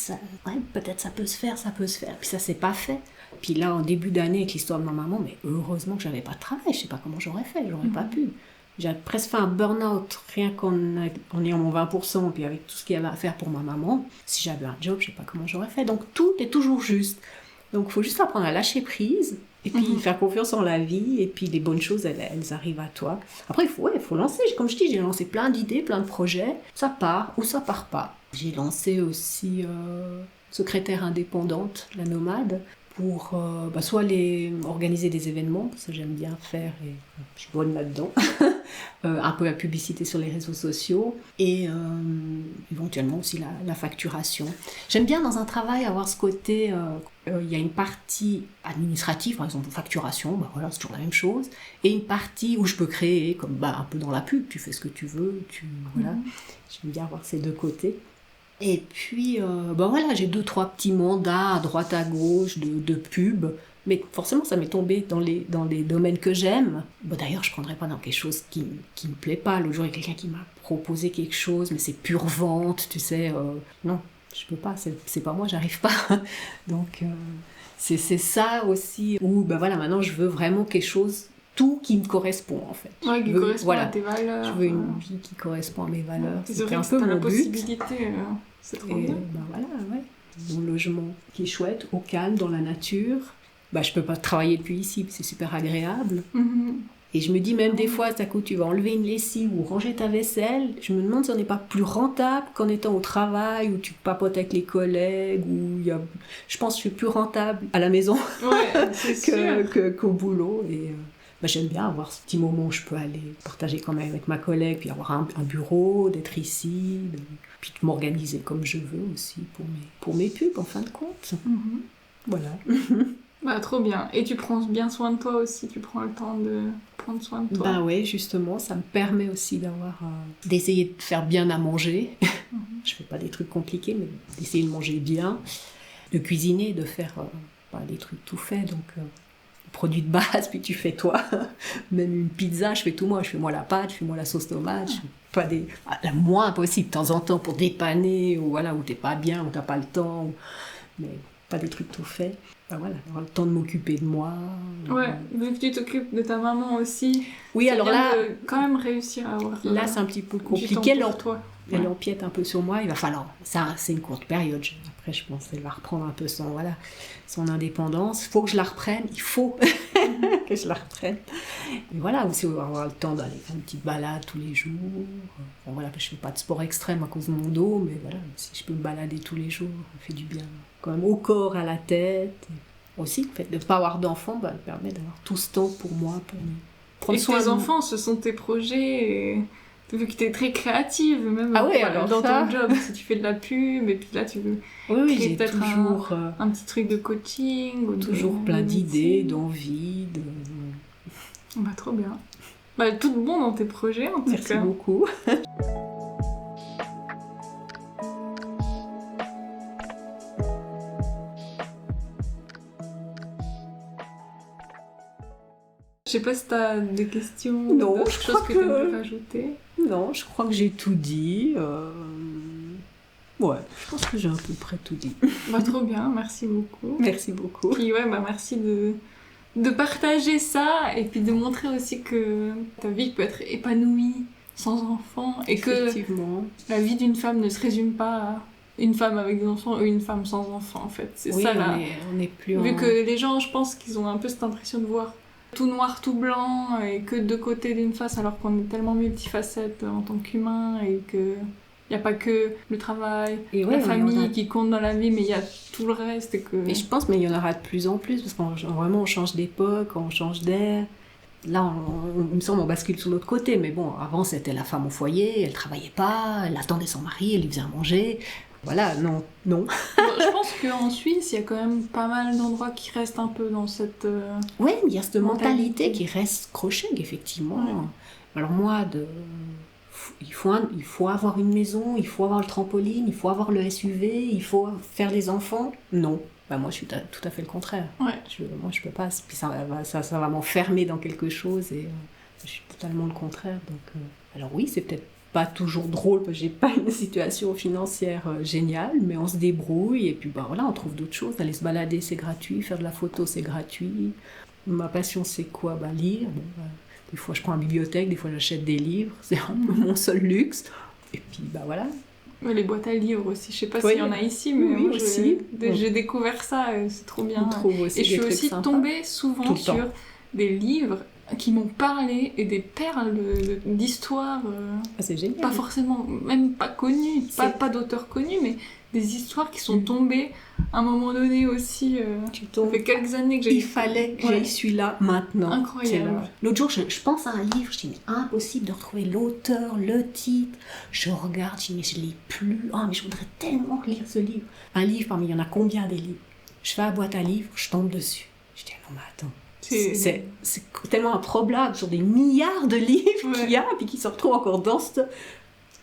peut-être ça peut se faire. Puis ça s'est pas fait. Puis là, en début d'année, avec l'histoire de ma maman, mais heureusement que j'avais pas de travail, je sais pas comment j'aurais fait, j'aurais pas pu. J'avais presque fait un burn-out, rien qu'en ayant mon 20%, puis avec tout ce qu'il y avait à faire pour ma maman. Si j'avais un job, je sais pas comment j'aurais fait. Donc tout est toujours juste. Donc il faut juste apprendre à lâcher prise, et puis faire confiance en la vie, et puis les bonnes choses, elles arrivent à toi. Après, il faut lancer. Comme je dis, j'ai lancé plein d'idées, plein de projets. Ça part ou ça part pas. J'ai lancé aussi secrétaire indépendante, la nomade, pour soit organiser des événements, parce que j'aime bien faire et je suis bonne là-dedans, un peu la publicité sur les réseaux sociaux et éventuellement aussi la facturation. J'aime bien dans un travail avoir ce côté, il y a une partie administrative, par exemple facturation, c'est toujours la même chose, et une partie où je peux créer, comme un peu dans la pub, tu fais ce que tu veux, J'aime bien avoir ces deux côtés. Et puis, j'ai 2-3 petits mandats à droite à gauche de pub, mais forcément ça m'est tombé dans les domaines que j'aime. D'ailleurs, je ne prendrais pas dans quelque chose qui me plaît pas. L'autre jour, il y a quelqu'un qui m'a proposé quelque chose, mais c'est pure vente, tu sais. Non, je peux pas, c'est pas moi, j'arrive pas. Donc, c'est ça aussi où, maintenant je veux vraiment quelque chose, tout qui me correspond en fait. Qui correspond à tes valeurs. Je veux une vie qui correspond à mes valeurs. C'est un peu mon but. C'est trop bien. Mon logement qui est chouette, au calme, dans la nature. Je peux pas travailler depuis ici, c'est super agréable. Et je me dis même des fois, d'un coup tu vas enlever une lessive ou ranger ta vaisselle, je me demande si on n'est pas plus rentable qu'en étant au travail, où tu papotes avec les collègues, je pense que je suis plus rentable à la maison qu'au boulot. Et j'aime bien avoir ce petit moment où je peux aller partager quand même avec ma collègue, puis avoir un bureau, d'être ici, puis de m'organiser comme je veux aussi pour mes pubs en fin de compte. Voilà. Trop bien. Et tu prends bien soin de toi aussi, tu prends le temps de prendre soin de toi. Oui, justement, ça me permet aussi d'essayer de faire bien à manger. Je fais pas des trucs compliqués, mais d'essayer de manger bien, de cuisiner, de faire des trucs tout faits, donc... produits de base, puis tu fais toi. Même une pizza, je fais tout moi. Je fais moi la pâte, je fais moi la sauce tomate. Je fais pas la moins possible, de temps en temps, pour dépanner, ou où t'es pas bien, où t'as pas le temps. Mais pas des trucs tout faits. Ben voilà, avoir le temps de m'occuper de moi. Ouais, vu que tu t'occupes de ta maman aussi, Oui, c'est alors bien là, de quand même réussir à avoir là c'est un petit peu du temps compliqué. pour toi. Elle empiète un peu sur moi. Il va falloir, ça, c'est une courte période. Après, je pense qu'elle va reprendre un peu son indépendance. Il faut que je la reprenne. Il faut que je la reprenne. Et voilà, aussi avoir le temps d'aller faire une petite balade tous les jours. Enfin, voilà, je ne fais pas de sport extrême à cause de mon dos, mais voilà, si je peux me balader tous les jours, ça fait du bien. Quand même au corps, à la tête. Et aussi, le fait de ne pas avoir d'enfant me permet d'avoir tout ce temps pour moi, pour prendre Et soin tes de moi. enfants, ce sont tes projets. Et... Vu que tu es très créative, même Ah ouais, alors dans ça... ton job, si tu fais de la pub, et puis là tu veux Oui, créer j'ai peut-être toujours... un petit truc de coaching. Ou toujours plein d'idées, d'envies. Bah, trop bien. Bah, tout bon dans tes projets en tout Merci cas. beaucoup. Je sais pas si t'as des questions, Non, d'autres je choses crois que que- tu aimerais rajouter. Non, je crois que j'ai tout dit. Ouais, je pense que j'ai à peu près tout dit. Bah, trop bien, merci beaucoup. Merci beaucoup. Puis ouais, bah merci de partager ça et puis de montrer aussi que ta vie peut être épanouie sans enfant et que Effectivement. la vie d'une femme ne se résume pas à une femme avec des enfants ou une femme sans enfants en fait. C'est Oui, ça là. on est plus Vu en... que les gens, je pense qu'ils ont un peu cette impression de voir tout noir, tout blanc et que deux côtés d'une face alors qu'on est tellement multifacette en tant qu'humain et que il n'y a pas que le travail, Et ouais, la mais famille qui compte dans la vie, mais il y a tout le reste et que... Et je pense, mais il y en aura de plus en plus, parce vraiment on change d'époque, on change d'air. Là, il me semble, on bascule sur l'autre côté. Mais bon, avant, c'était la femme au foyer, elle travaillait pas, elle attendait son mari, elle lui faisait à manger. Voilà, non. Bon, je pense qu'en Suisse, il y a quand même pas mal d'endroits qui restent un peu dans cette... Oui, mais il y a cette mentalité mentalité qui reste crochée, effectivement. Ouais. Alors moi, il faut avoir une maison, il faut avoir le trampoline, il faut avoir le SUV, il faut faire les enfants. Non. Bah moi, je suis tout à fait le contraire. Ouais. Moi, je peux pas. Puis ça va m'enfermer dans quelque chose et je suis totalement le contraire. Donc, alors oui, c'est peut-être pas toujours drôle parce que j'ai pas une situation financière géniale, mais on se débrouille et puis bah voilà, on trouve d'autres choses. Aller se balader, c'est gratuit. Faire de la photo, c'est gratuit. Ma passion, c'est quoi? Bah lire. Bon, bah, des fois, je prends une bibliothèque, des fois, j'achète des livres. C'est un peu mon seul luxe. Et puis, bah voilà. Les boîtes à livres aussi, je sais pas Oui. s'il y en a ici, mais Oui, moi, aussi. j'ai découvert ça, et c'est trop bien. On trouve aussi Et des je suis trucs aussi sympas. tombée Tout souvent le temps. sur des livres qui m'ont parlé et des perles d'histoires, Ah, c'est génial. pas forcément, même pas connues, pas d'auteurs connus, mais des histoires qui sont tombées à un moment donné aussi. Tu Ça tombes. fait quelques années que j'ai... Il fallait que Ouais. j'aille celui-là maintenant. Incroyable. C'est là. L'autre jour, je pense à un livre, je dis mais impossible de retrouver l'auteur, le titre. Je regarde, je dis mais je l'ai plus. Ah mais je voudrais tellement lire ce livre. Un livre, parmi il y en a combien des livres? Je fais la boîte à livres, je tombe dessus. Je dis non mais attends. C'est tellement improbable sur des milliards de livres Ouais. qu'il y a et puis qui se retrouvent encore dans ce...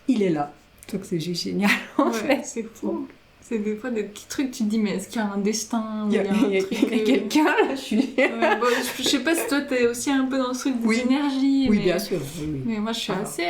Il est là. Donc c'est juste génial en Ouais, fait. c'est fou. C'est des fois des petits trucs, tu te dis mais est-ce qu'il y a un destin ou Il y a, un truc... quelqu'un là, je suis... Ouais, bon, je sais pas si toi t'es aussi un peu dans ce truc des Oui. énergies, Oui, mais... bien sûr. Oui. Mais moi je suis Alors. assez...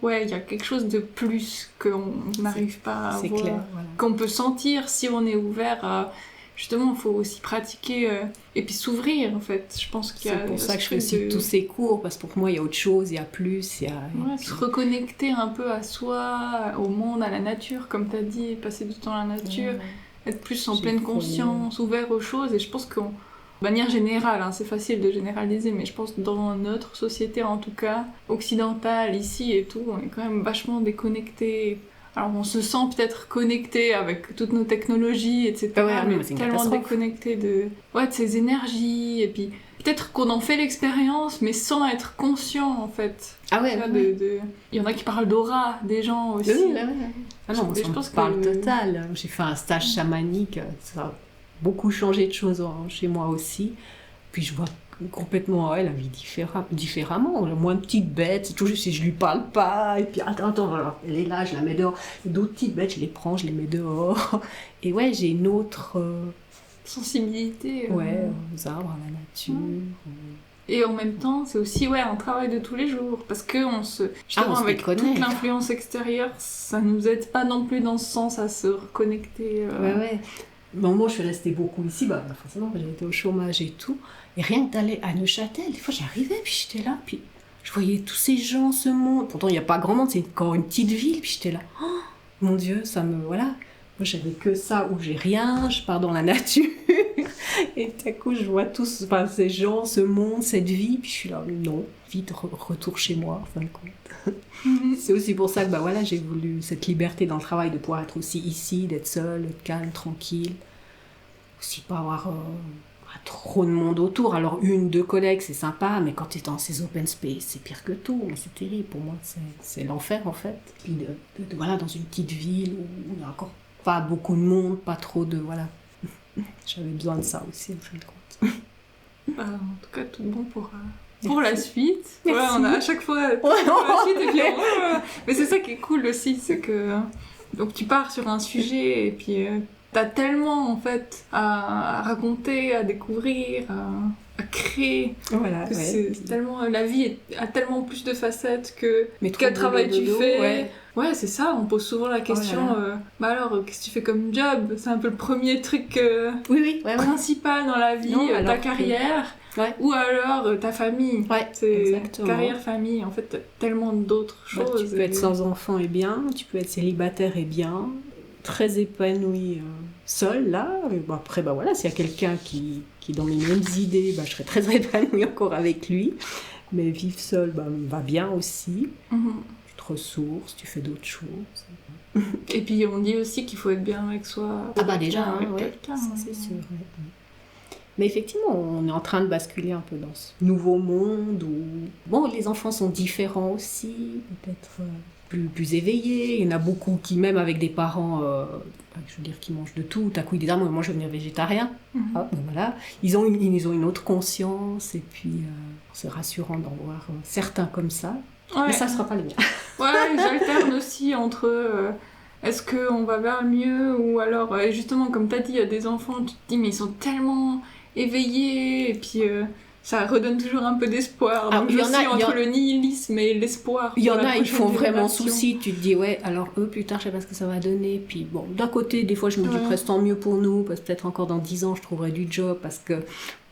Ouais, il y a quelque chose de plus qu'on n'arrive pas à C'est voir, clair. Voilà. qu'on peut sentir si on est ouvert à... Justement, il faut aussi pratiquer et puis s'ouvrir en fait. Je pense qu'il y a C'est pour ça que je ce fais truc aussi de- tous ces cours, parce que pour moi, il y a autre chose, il y a plus, il y a... Ouais, se reconnecter un peu à soi, au monde, à la nature, comme tu as dit, passer du temps à la nature, être plus en J'ai pleine trop conscience, ouvert aux choses. Et je pense qu'en de manière générale, hein, c'est facile de généraliser, mais je pense que dans notre société, en tout cas, occidentale, ici et tout, on est quand même vachement déconnecté. Alors on se sent peut-être connecté avec toutes nos technologies, etc. Ah ouais, mais mais c'est une tellement catastrophe. déconnecté de ces énergies. Et puis peut-être qu'on en fait l'expérience, mais sans être conscient en fait. Ah ouais, Tu vois, ouais. Il y en a qui parlent d'aura des gens aussi. Oui, ouais. Ah non, moi, Je ça me pense que- parle total. J'ai fait un stage chamanique, ça a beaucoup changé de choses chez moi aussi. Puis je vois complètement la vie différemment. Moins de petites bêtes, c'est toujours si je lui parle pas, et puis attends, voilà, elle est là, je la mets dehors. D'autres petites bêtes, je les prends, je les mets dehors. Et ouais, j'ai une autre... Sensibilité. Ouais, aux arbres, à la nature. Et en même temps, c'est aussi un travail de tous les jours. Parce que justement, on se avec déconnecte. toute l'influence extérieure, ça nous aide pas non plus dans ce sens à se reconnecter. Ouais. Bon, moi, je suis restée beaucoup ici, forcément, j'ai été au chômage et tout. Et rien que d'aller à Neuchâtel, des fois, j'arrivais, puis j'étais là, puis je voyais tous ces gens, ce monde. Pourtant, il n'y a pas grand monde, c'est encore une petite ville, puis j'étais là. Oh, mon Dieu, ça me... Voilà. Moi, j'avais que ça où j'ai rien, je pars dans la nature. Et tout à coup, je vois tous ces gens, ce monde, cette vie, puis je suis là, non, vite, retour chez moi, en fin de compte. C'est aussi pour ça que j'ai voulu cette liberté dans le travail, de pouvoir être aussi ici, d'être seule, être calme, tranquille. Aussi pas avoir trop de monde autour. Alors 1-2 collègues, c'est sympa, mais quand tu es dans ces open space, c'est pire que tout. C'est terrible pour moi, c'est l'enfer en fait. Puis dans une petite ville où il n'y a encore pas beaucoup de monde, pas trop de... Voilà. J'avais besoin de ça aussi, en fin de compte. En tout cas, tout bon pour la suite. Merci. Ouais, on a à chaque fois pour la suite et puis mais c'est ça qui est cool aussi, c'est que donc tu pars sur un sujet et puis t'as tellement en fait à raconter, à découvrir, à créer. Voilà, que c'est tellement la vie a tellement plus de facettes que mais quel travail tu fais. Ouais, c'est ça, on pose souvent la question alors qu'est-ce que tu fais comme job? C'est un peu le premier truc principal dans la vie, ta carrière. Ouais. Ou alors ta famille. Ouais, c'est exactement. Carrière, famille, en fait, tellement d'autres choses. Tu peux être sans enfant et bien, tu peux être célibataire et bien, très épanoui seul là. Et après, s'il y a quelqu'un qui est dans les mêmes idées, je serais très épanouie encore avec lui. Mais vivre seul va bien aussi. Tu te ressources, tu fais d'autres choses. Et puis on dit aussi qu'il faut être bien avec soi. Déjà, avec quelqu'un. Ça, c'est sûr. Ouais. Mais effectivement, on est en train de basculer un peu dans ce nouveau monde où les enfants sont différents aussi, peut-être plus éveillés. Il y en a beaucoup qui, même avec des parents, qui mangent de tout, tout à coup ils disent « Ah, moi je veux devenir végétarien. Voilà. Ils ont une autre conscience, et puis c'est rassurant d'en voir certains comme ça. Ouais. Mais ça ne sera pas les miens. Ouais, j'alterne aussi entre... est-ce qu'on va vers le mieux, ou alors, justement, comme tu as dit, il y a des enfants, tu te dis, mais ils sont tellement éveillés, et puis ça redonne toujours un peu d'espoir. Donc, entre le nihilisme et l'espoir. Il y en a, ils font vraiment souci. Tu te dis, alors eux, plus tard, je sais pas ce que ça va donner. Puis bon, d'un côté, des fois, je me dis presque tant mieux pour nous, parce que peut-être encore dans 10 ans, je trouverai du job, parce que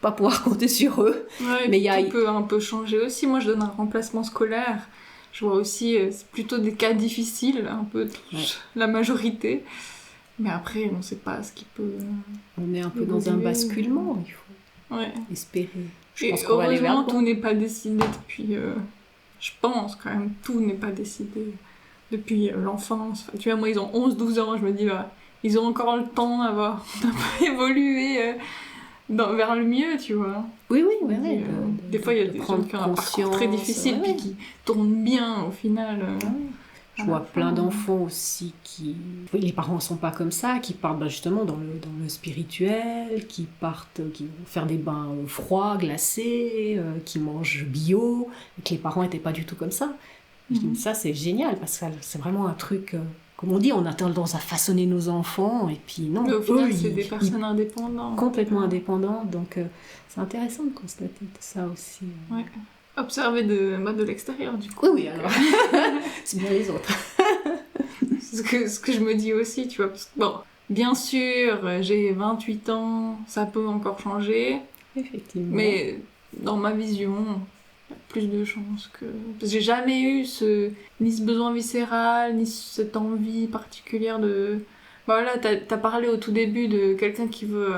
pas pouvoir compter sur eux. Ouais, mais tout peut un peu changer aussi. Moi, je donne un remplacement scolaire. Je vois aussi, c'est plutôt des cas difficiles, un peu la majorité. Mais après, on ne sait pas ce qui peut... On est un peu dans un basculement, il faut espérer. Et heureusement, tout n'est pas décidé depuis... je pense quand même, tout n'est pas décidé depuis l'enfance. Enfin, tu vois, moi, ils ont 11-12 ans, je me dis, ils ont encore le temps d'avoir un peu évolué... vers le mieux, tu vois. Oui. Des fois, il y a des gens qui ont un parcours très difficile, puis qui tournent bien, au final. Je vois plein d'enfants aussi qui... Les parents ne sont pas comme ça, qui partent justement dans le spirituel, qui vont faire des bains froids, glacés, qui mangent bio, et que les parents n'étaient pas du tout comme ça. Je dis, ça, c'est génial, parce que c'est vraiment un truc... Comme on dit, on a tendance à façonner nos enfants, et puis non. Mais au final, c'est des personnes indépendantes. Complètement indépendantes, donc c'est intéressant de constater ça aussi. Ouais. Observer de l'extérieur, du coup. Oui, alors. C'est bien les autres. ce que je me dis aussi, tu vois. Parce que, bien sûr, j'ai 28 ans, ça peut encore changer. Effectivement. Mais dans ma vision... plus de chances que... Parce que j'ai jamais eu ni ce besoin viscéral, ni cette envie particulière de... Voilà, t'as parlé au tout début de quelqu'un qui veut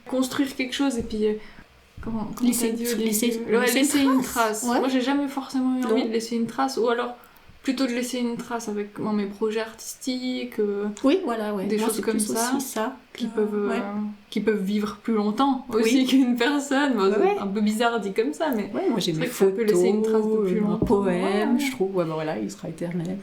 construire quelque chose et puis... Comment laisser une trace. Ouais. Moi, j'ai jamais forcément eu envie de laisser une trace, ou alors plutôt de laisser une trace avec mes projets artistiques, des choses comme ça. Qui peuvent vivre plus longtemps aussi qu'une personne. C'est un peu bizarre dit comme ça, mais moi j'ai mes photos, laisser une trace de plus longtemps. Un poème, je trouve, il sera éternel.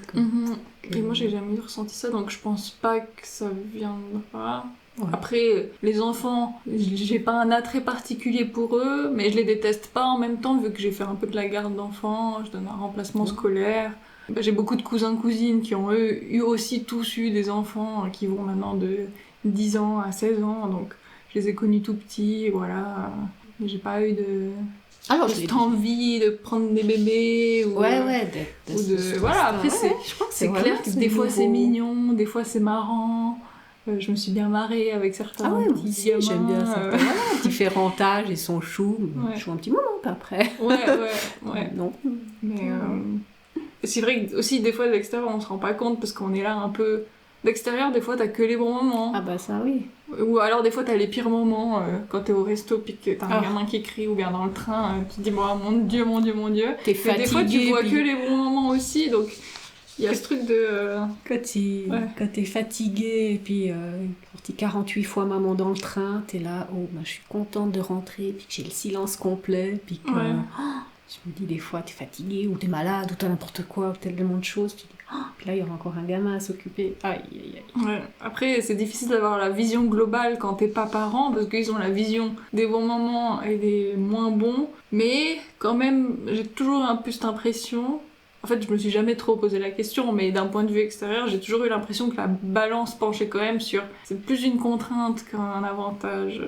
Et moi j'ai jamais ressenti ça, donc je pense pas que ça viendra. Ouais. Après, les enfants, j'ai pas un attrait particulier pour eux, mais je les déteste pas en même temps, vu que j'ai fait un peu de la garde d'enfants, je donne un remplacement scolaire. J'ai beaucoup de cousins-cousines qui ont eu aussi tous eu des enfants qui vont maintenant de 10 ans à 16 ans, donc je les ai connus tout petits, voilà. Mais j'ai pas eu cette envie de prendre des bébés ou voilà, après je crois que c'est clair que des fois c'est mignon, des fois c'est marrant, Je me suis bien marrée avec certains moi petits aussi, gamins. j'aime bien ça. Voilà, différents âges et son chou. Ouais. Je joue un petit moment, puis après. Ouais. Non. Mais c'est vrai que aussi, des fois, de l'extérieur, on se rend pas compte parce qu'on est là un peu. D'extérieur, des fois, t'as que les bons moments. Ah bah ça, oui. Ou alors, des fois, t'as les pires moments quand t'es au resto puis que t'as un Ah. gamin qui crie ou bien dans le train. Tu te dis, bon, mon Dieu, mon Dieu, mon Dieu. T'es Mais fatigué. des fois, tu vois puis... que les bons moments aussi. Donc, il y a ce truc de. Quand t'es fatigué et puis quand t'es 48 fois maman dans le train, t'es là, oh, bah, je suis contente de rentrer, puis que j'ai le silence complet, puis que je me dis des fois t'es fatigué ou t'es malade ou t'as n'importe quoi, ou tellement de choses, tu dis, puis là il y aura encore un gamin à s'occuper. Aïe, aïe, aïe. Ouais. Après, c'est difficile d'avoir la vision globale quand t'es pas parent parce qu'ils ont la vision des bons moments et des moins bons. Mais quand même, j'ai toujours un peu cette impression. En fait, je me suis jamais trop posé la question, mais d'un point de vue extérieur, j'ai toujours eu l'impression que la balance penchait quand même sur. C'est plus une contrainte qu'un avantage.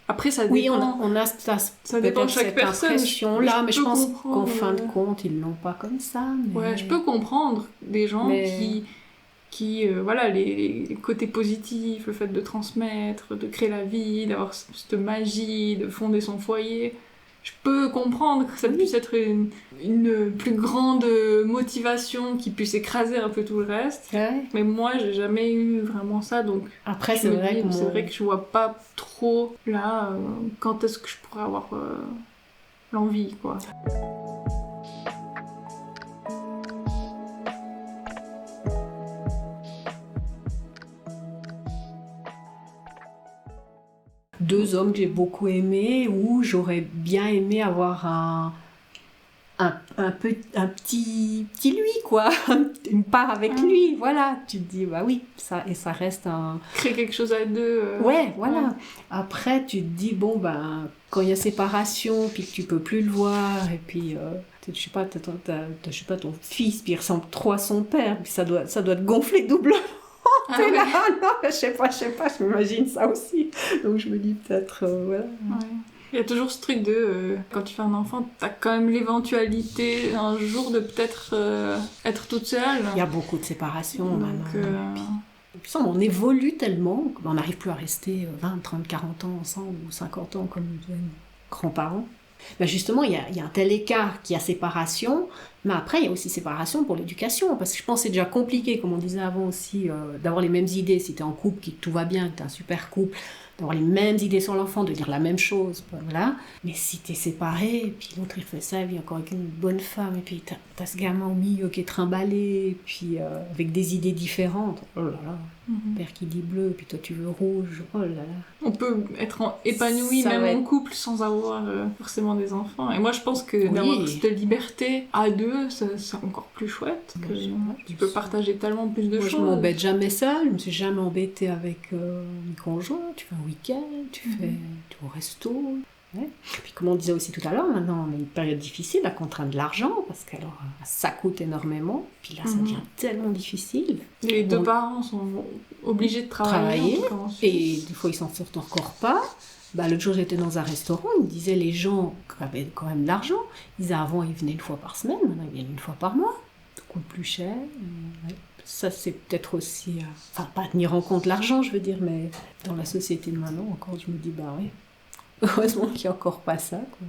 Après, ça dépend. Oui, on a ça dépend de chaque cette personne. impression-là, mais je pense qu'en comprendre, fin de compte, ils l'ont pas comme ça. Mais... Ouais, je peux comprendre des gens qui voilà, les côtés positifs, le fait de transmettre, de créer la vie, d'avoir cette magie, de fonder son foyer. Je peux comprendre que ça puisse être une plus grande motivation qui puisse écraser un peu tout le reste. Ouais. Mais moi, j'ai jamais eu vraiment ça, donc Après, c'est vrai que je vois pas trop là quand est-ce que je pourrais avoir l'envie, quoi. Deux hommes que j'ai beaucoup aimés, où j'aurais bien aimé avoir un petit lui, quoi, une part avec lui, voilà. Tu te dis, bah oui, ça reste un... Créer quelque chose à deux. Ouais, voilà. Ouais. Après, tu te dis, bon, ben, quand il y a séparation, puis que tu peux plus le voir, et puis, je sais pas, ton fils, puis il ressemble trop à son père, puis ça doit te gonfler doublement. T'es là, non, je sais pas, je m'imagine ça aussi. Donc je me dis peut-être, voilà. Ouais. Il y a toujours ce truc de, quand tu fais un enfant, t'as quand même l'éventualité un jour de peut-être être toute seule. Il y a beaucoup de séparations maintenant. Puis, on évolue tellement qu'on n'arrive plus à rester 20, 30, 40 ans ensemble, ou 50 ans comme nos grands-parents. Ben justement, il y a un tel écart qu'il y a séparation, mais après, il y a aussi séparation pour l'éducation, parce que je pense que c'est déjà compliqué, comme on disait avant aussi, d'avoir les mêmes idées si tu es en couple, que tout va bien, que tu es un super couple, d'avoir les mêmes idées sur l'enfant, de dire la même chose, voilà. Mais si tu es séparé, et puis l'autre il fait ça, il vit encore avec une bonne femme, et puis tu as ce gamin au milieu qui est trimballé, et puis avec des idées différentes, oh là là. Père qui dit bleu, puis toi tu veux rouge, oh là là. On peut être épanoui même en couple sans avoir forcément des enfants. Et moi je pense que d'avoir cette liberté à deux, c'est encore plus chouette. Tu peux partager tellement plus de choses. Moi je m'embête jamais seule, je me suis jamais embêtée avec mes conjoints. Tu fais un week-end, tu vas au resto. Ouais. Puis comme on disait aussi tout à l'heure, maintenant on a une période difficile, la contrainte de l'argent, parce que alors, ça coûte énormément, puis là ça devient tellement difficile. Les deux parents sont obligés de travailler et des fois ils s'en sortent encore pas. Bah, l'autre jour j'étais dans un restaurant, ils me disaient les gens qui avaient quand même de l'argent, ils disaient avant ils venaient une fois par semaine, maintenant ils viennent une fois par mois, ça coûte plus cher. Ouais. Ça c'est peut-être aussi, enfin pas tenir en compte l'argent je veux dire, mais dans la société de maintenant encore je me dis bah oui. Heureusement qu'il n'y a encore pas ça, quoi.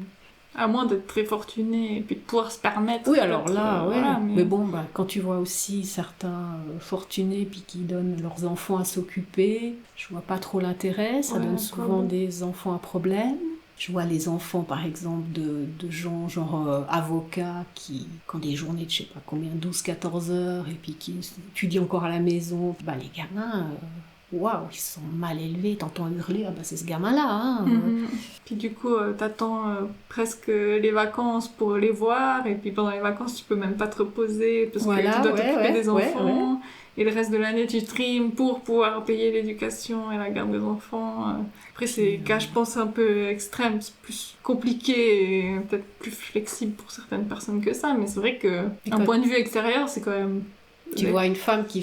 À moins d'être très fortuné et puis de pouvoir se permettre. Oui, alors là, ouais. Voilà, mais bon, bah, quand tu vois aussi certains fortunés puis qui donnent leurs enfants à s'occuper, je vois pas trop l'intérêt. Ça donne souvent des enfants à problème. Je vois les enfants, par exemple, de gens genre avocats qui, quand des journées de je sais pas combien, 12-14 heures, et puis qui étudient encore à la maison, bah, les gamins... Waouh, ils sont mal élevés, t'entends hurler, ah bah c'est ce gamin-là. Hein. Puis du coup, t'attends presque les vacances pour les voir, et puis pendant les vacances, tu peux même pas te reposer parce que tu dois t'occuper des enfants. Et le reste de l'année, tu trimes pour pouvoir payer l'éducation et la garde des enfants. Après, c'est des cas, je pense, un peu extrêmes, c'est plus compliqué et peut-être plus flexible pour certaines personnes que ça, mais c'est vrai que d'un point de vue extérieur, c'est quand même Tu vois une femme qui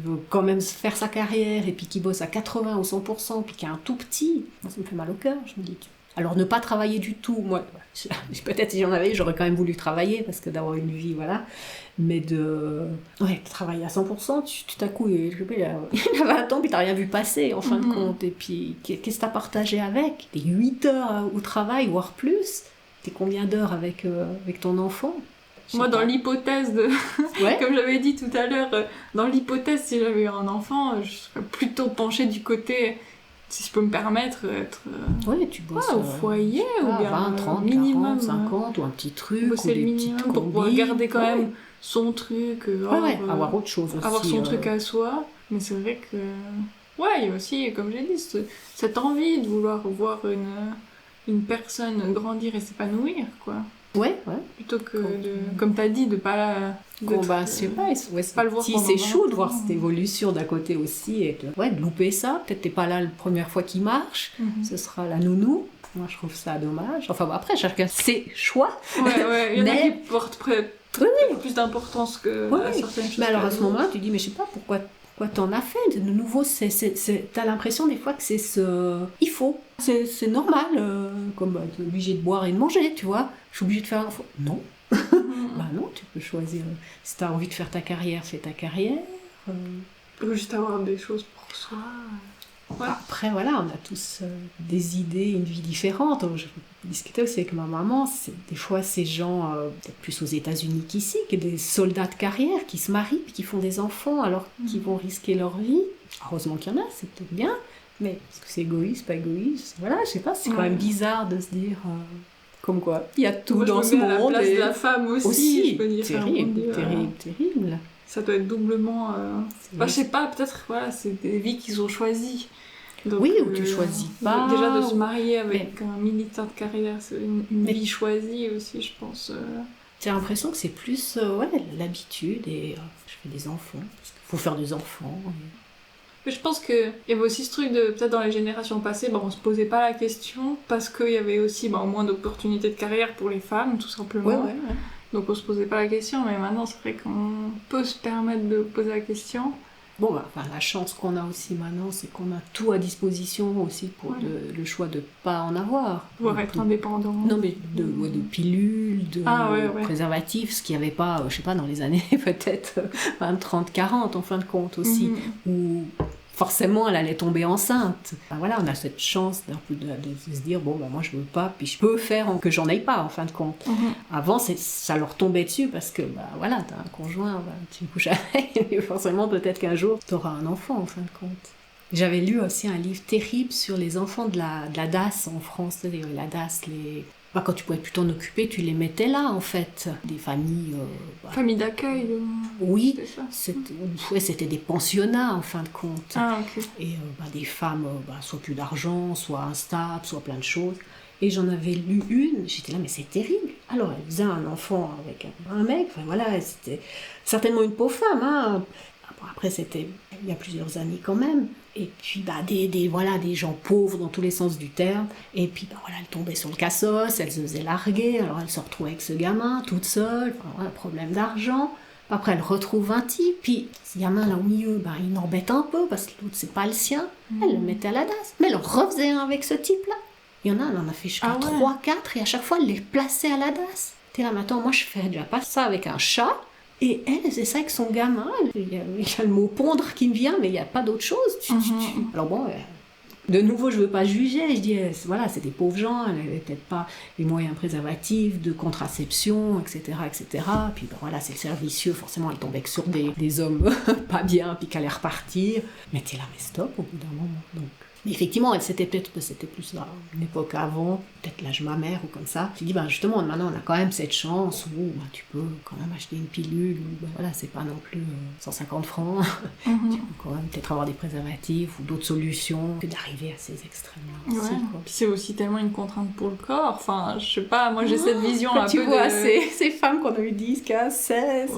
veut quand même faire sa carrière et puis qui bosse à 80 ou 100%, puis qui a un tout petit, moi, ça me fait mal au cœur, je me dis. Alors ne pas travailler du tout, moi, peut-être si j'en avais, j'aurais quand même voulu travailler parce que d'avoir une vie, voilà. Mais de travailler à 100%, tout à coup, il y a 20 ans, puis t'as rien vu passer en fin de compte. Et puis, qu'est-ce que t'as partagé avec? T'es 8 heures au travail, voire plus. T'es combien d'heures avec ton enfant? Moi, dans l'hypothèse de... Comme j'avais dit tout à l'heure, dans l'hypothèse, si j'avais eu un enfant, je serais plutôt penchée du côté, si je peux me permettre, être tu bosses au foyer, ou bien 20, 30, minimum, 40, 50, ou un petit truc, bosser ou des le petites minimum pour pouvoir garder quand même son truc, avoir autre chose aussi. Avoir son truc à soi. Mais c'est vrai que... il y a aussi, comme j'ai dit, cette envie de vouloir voir une personne grandir et s'épanouir, quoi. Plutôt que comme t'as dit, de pas c'est vrai, pas le voir si c'est chaud de voir cette évolution d'un côté aussi et de louper ça. Peut-être t'es pas là la première fois qu'il marche, ce sera la nounou. Moi je trouve ça dommage. Enfin après chacun ses choix. Il y en a qui portent plus d'importance que à certaines choses. Mais alors à ce moment-là tu dis mais je sais pas pourquoi t'en as fait. De nouveau, t'as l'impression des fois que c'est il faut. C'est normal. Comme t'es obligé de boire et de manger, tu vois. Je suis obligée de faire un enfant. Non. Non, tu peux choisir. Si t'as envie de faire ta carrière, fais ta carrière. Juste avoir des choses pour soi. Après, on a tous des idées, une vie différente. Je discutais aussi avec ma maman. Des fois, ces gens, peut-être plus aux États-Unis qu'ici, que des soldats de carrière qui se marient puis qui font des enfants alors qu'ils vont risquer leur vie. Heureusement qu'il y en a, c'est peut-être bien. Mais est-ce que c'est égoïste, pas égoïste? Voilà, je sais pas, c'est quand même bizarre de se dire... Comme quoi, il y a tout dans ce monde. À la place de la femme aussi, je peux dire. Terrible. Ça doit être doublement... je sais pas, peut-être, c'est des vies qu'ils ont choisies. Donc, où tu choisis pas. Déjà de se marier avec un militaire de carrière, c'est une vie choisie aussi, je pense. J'ai l'impression que c'est plus l'habitude et je fais des enfants, parce qu'il faut faire des enfants. Mais je pense qu'il y avait aussi ce truc de, peut-être dans les générations passées, on se posait pas la question parce qu'il y avait aussi moins d'opportunités de carrière pour les femmes, tout simplement. Donc on se posait pas la question, mais maintenant c'est vrai qu'on peut se permettre de poser la question. La chance qu'on a aussi maintenant, c'est qu'on a tout à disposition aussi pour le choix de pas en avoir. Pouvoir être indépendant. Non, mais de pilules, de préservatifs, ce qu'il n'y avait pas, je sais pas, dans les années peut-être 20, 30, 40 en fin de compte aussi, où forcément elle allait tomber enceinte. On a cette chance d'un peu de se dire, moi je veux pas, puis je peux faire que j'en aille pas en fin de compte. Avant, ça leur tombait dessus parce que, t'as un conjoint, tu couches avec, et forcément peut-être qu'un jour t'auras un enfant en fin de compte. J'avais lu aussi un livre terrible sur les enfants de la DAS en France, la DAS, quand tu pouvais plus t'en occuper, tu les mettais là, en fait. Des familles... familles d'accueil. Oui, c'était des pensionnats, en fin de compte. Et des femmes, soit plus d'argent, soit instables, soit plein de choses. Et j'en avais lu une, j'étais là, mais c'est terrible. Alors, elle faisait un enfant avec un mec, c'était certainement une pauvre femme, hein. Après, c'était il y a plusieurs années quand même. Et puis, des gens pauvres dans tous les sens du terme. Et puis, elle tombait sur le cassos, elle se faisait larguer. Alors, elle se retrouvait avec ce gamin, toute seule. Problème d'argent. Après, elle retrouve un type. Puis, ce gamin là au milieu, il l'embête un peu parce que l'autre, c'est pas le sien. Elle le mettait à la DAS. Mais elle en refaisait un avec ce type-là. Il y en a, elle en a fait jusqu'à 3, 4. Et à chaque fois, elle les plaçait à la DAS. T'es là, mais attends, moi, je fais déjà pas ça avec un chat. Et elle faisait ça avec son gamin. Il y a le mot pondre qui me vient, mais il n'y a pas d'autre chose. Alors de nouveau, je ne veux pas juger. Je dis, c'est des pauvres gens. Elle n'avait peut-être pas les moyens préservatifs, de contraception, etc. etc. Puis c'est le cercle vicieux. Forcément, elle tombait que sur des hommes pas bien, puis qu'elle allait repartir. Mais t'es là, mais stop, au bout d'un moment. Donc. Mais effectivement, c'était plus une époque avant, peut-être l'âge de ma mère ou comme ça. Je dis, justement, maintenant, on a quand même cette chance où tu peux quand même acheter une pilule, ou c'est pas non plus 150 francs. Tu peux quand même peut-être avoir des préservatifs ou d'autres solutions que d'arriver à ces extrêmes-là aussi. Puis c'est aussi tellement une contrainte pour le corps. Enfin, je sais pas, moi j'ai cette vision un peu tu vois ces femmes qu'on a eu 10, 15, 16...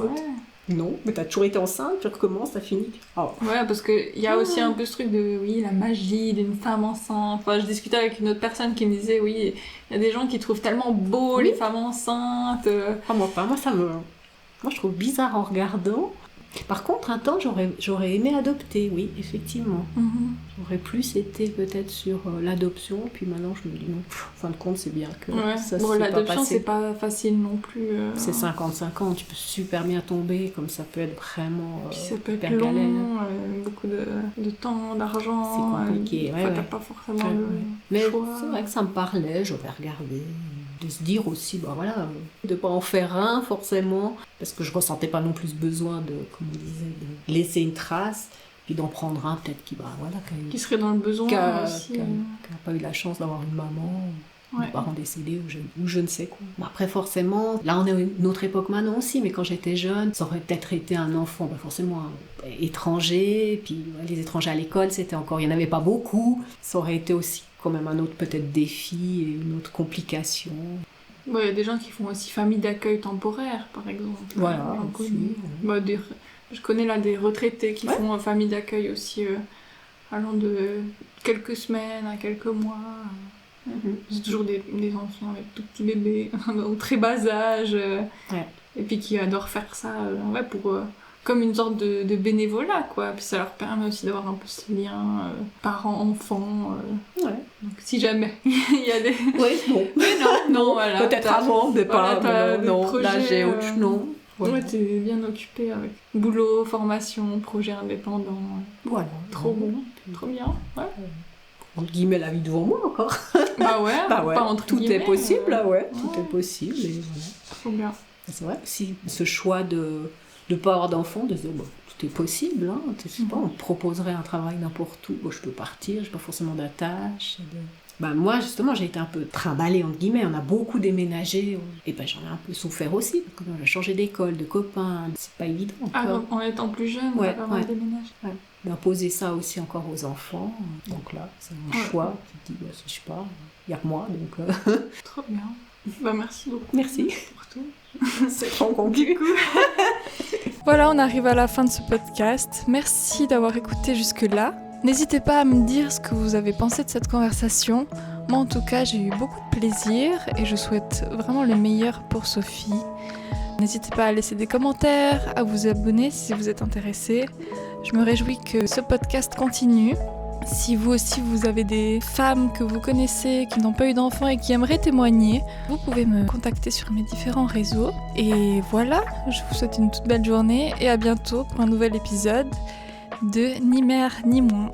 Non, mais t'as toujours été enceinte, tu recommences, t'as fini. Parce qu'il y a aussi un peu ce truc de, la magie d'une femme enceinte. Enfin, je discutais avec une autre personne qui me disait, il y a des gens qui trouvent tellement beau les femmes enceintes. Moi, je trouve bizarre en regardant. Par contre, un temps, j'aurais aimé adopter, oui, effectivement. J'aurais plus été peut-être sur l'adoption, puis maintenant je me dis non, en fin de compte, c'est bien que ça bon, s'est pas l'adoption, passé. c'est pas facile non plus. C'est 55 ans, tu peux super bien tomber, comme ça peut être vraiment Puis ça peut être hyper long, galère. beaucoup de temps, d'argent. C'est compliqué, T'as pas forcément le Mais choix. c'est vrai que ça me parlait, j'aurais regardé. De se dire aussi, bah voilà, de pas en faire un forcément, parce que je ressentais pas non plus besoin de, comme on disait, de laisser une trace, puis d'en prendre un peut-être qui serait dans le besoin aussi. qui a pas eu la chance d'avoir une maman, des parents décédés ou je ne sais quoi. Bon, après forcément, là on est à une autre époque maintenant aussi, mais quand j'étais jeune, ça aurait peut-être été un enfant, forcément étranger, puis les étrangers à l'école, c'était encore, il n'y en avait pas beaucoup, ça aurait été aussi quand même un autre peut-être défi et une autre complication. Il y a des gens qui font aussi famille d'accueil temporaire, par exemple. Voilà, je connais là des retraités qui font famille d'accueil aussi, allant de quelques semaines à quelques mois. C'est toujours des enfants avec tout petits bébés, au très bas âge, et puis qui adorent faire ça pour... comme une sorte de bénévolat, quoi. Puis ça leur permet aussi d'avoir un peu ce lien parents-enfants. Donc si jamais il y a des... Oui, bon. Mais non, voilà. Peut-être avant, mais pas... Voilà, non, projets, là j'ai autre... Non. Voilà. Ouais, t'es bien occupée avec boulot, formation, projet indépendant. Voilà. Trop bon, trop bien. Ouais. Entre guillemets, la vie devant moi encore. Bah ouais, pas entre tout guillemets. Est possible, tout est possible. Et voilà. Trop bien. C'est vrai aussi, ce choix de ne pas avoir d'enfant, de se dire, bon, tout est possible, hein. Je sais pas, on te proposerait un travail n'importe où, bon, je peux partir, j'ai pas forcément d'attache. Moi, justement, j'ai été un peu trimballée, entre guillemets, on a beaucoup déménagé, et j'en ai un peu souffert aussi, parce que on a changé d'école, de copains, c'est pas évident. En étant plus jeune, t'as pas mal déménagé. D'imposer ça aussi encore aux enfants, donc là, c'est un choix, tu te dis, si je pars, il y a que moi, donc... Trop bien. Merci beaucoup. Merci. Pour tout. C'est trop conclu. Voilà, on arrive à la fin de ce podcast. Merci d'avoir écouté jusque-là. N'hésitez pas à me dire ce que vous avez pensé de cette conversation. Moi, en tout cas, j'ai eu beaucoup de plaisir et je souhaite vraiment le meilleur pour Sophie. N'hésitez pas à laisser des commentaires, à vous abonner si vous êtes intéressé. Je me réjouis que ce podcast continue. Si vous aussi vous avez des femmes que vous connaissez qui n'ont pas eu d'enfants et qui aimeraient témoigner, vous pouvez me contacter sur mes différents réseaux. Et voilà, je vous souhaite une toute belle journée et à bientôt pour un nouvel épisode de Ni mère ni moins.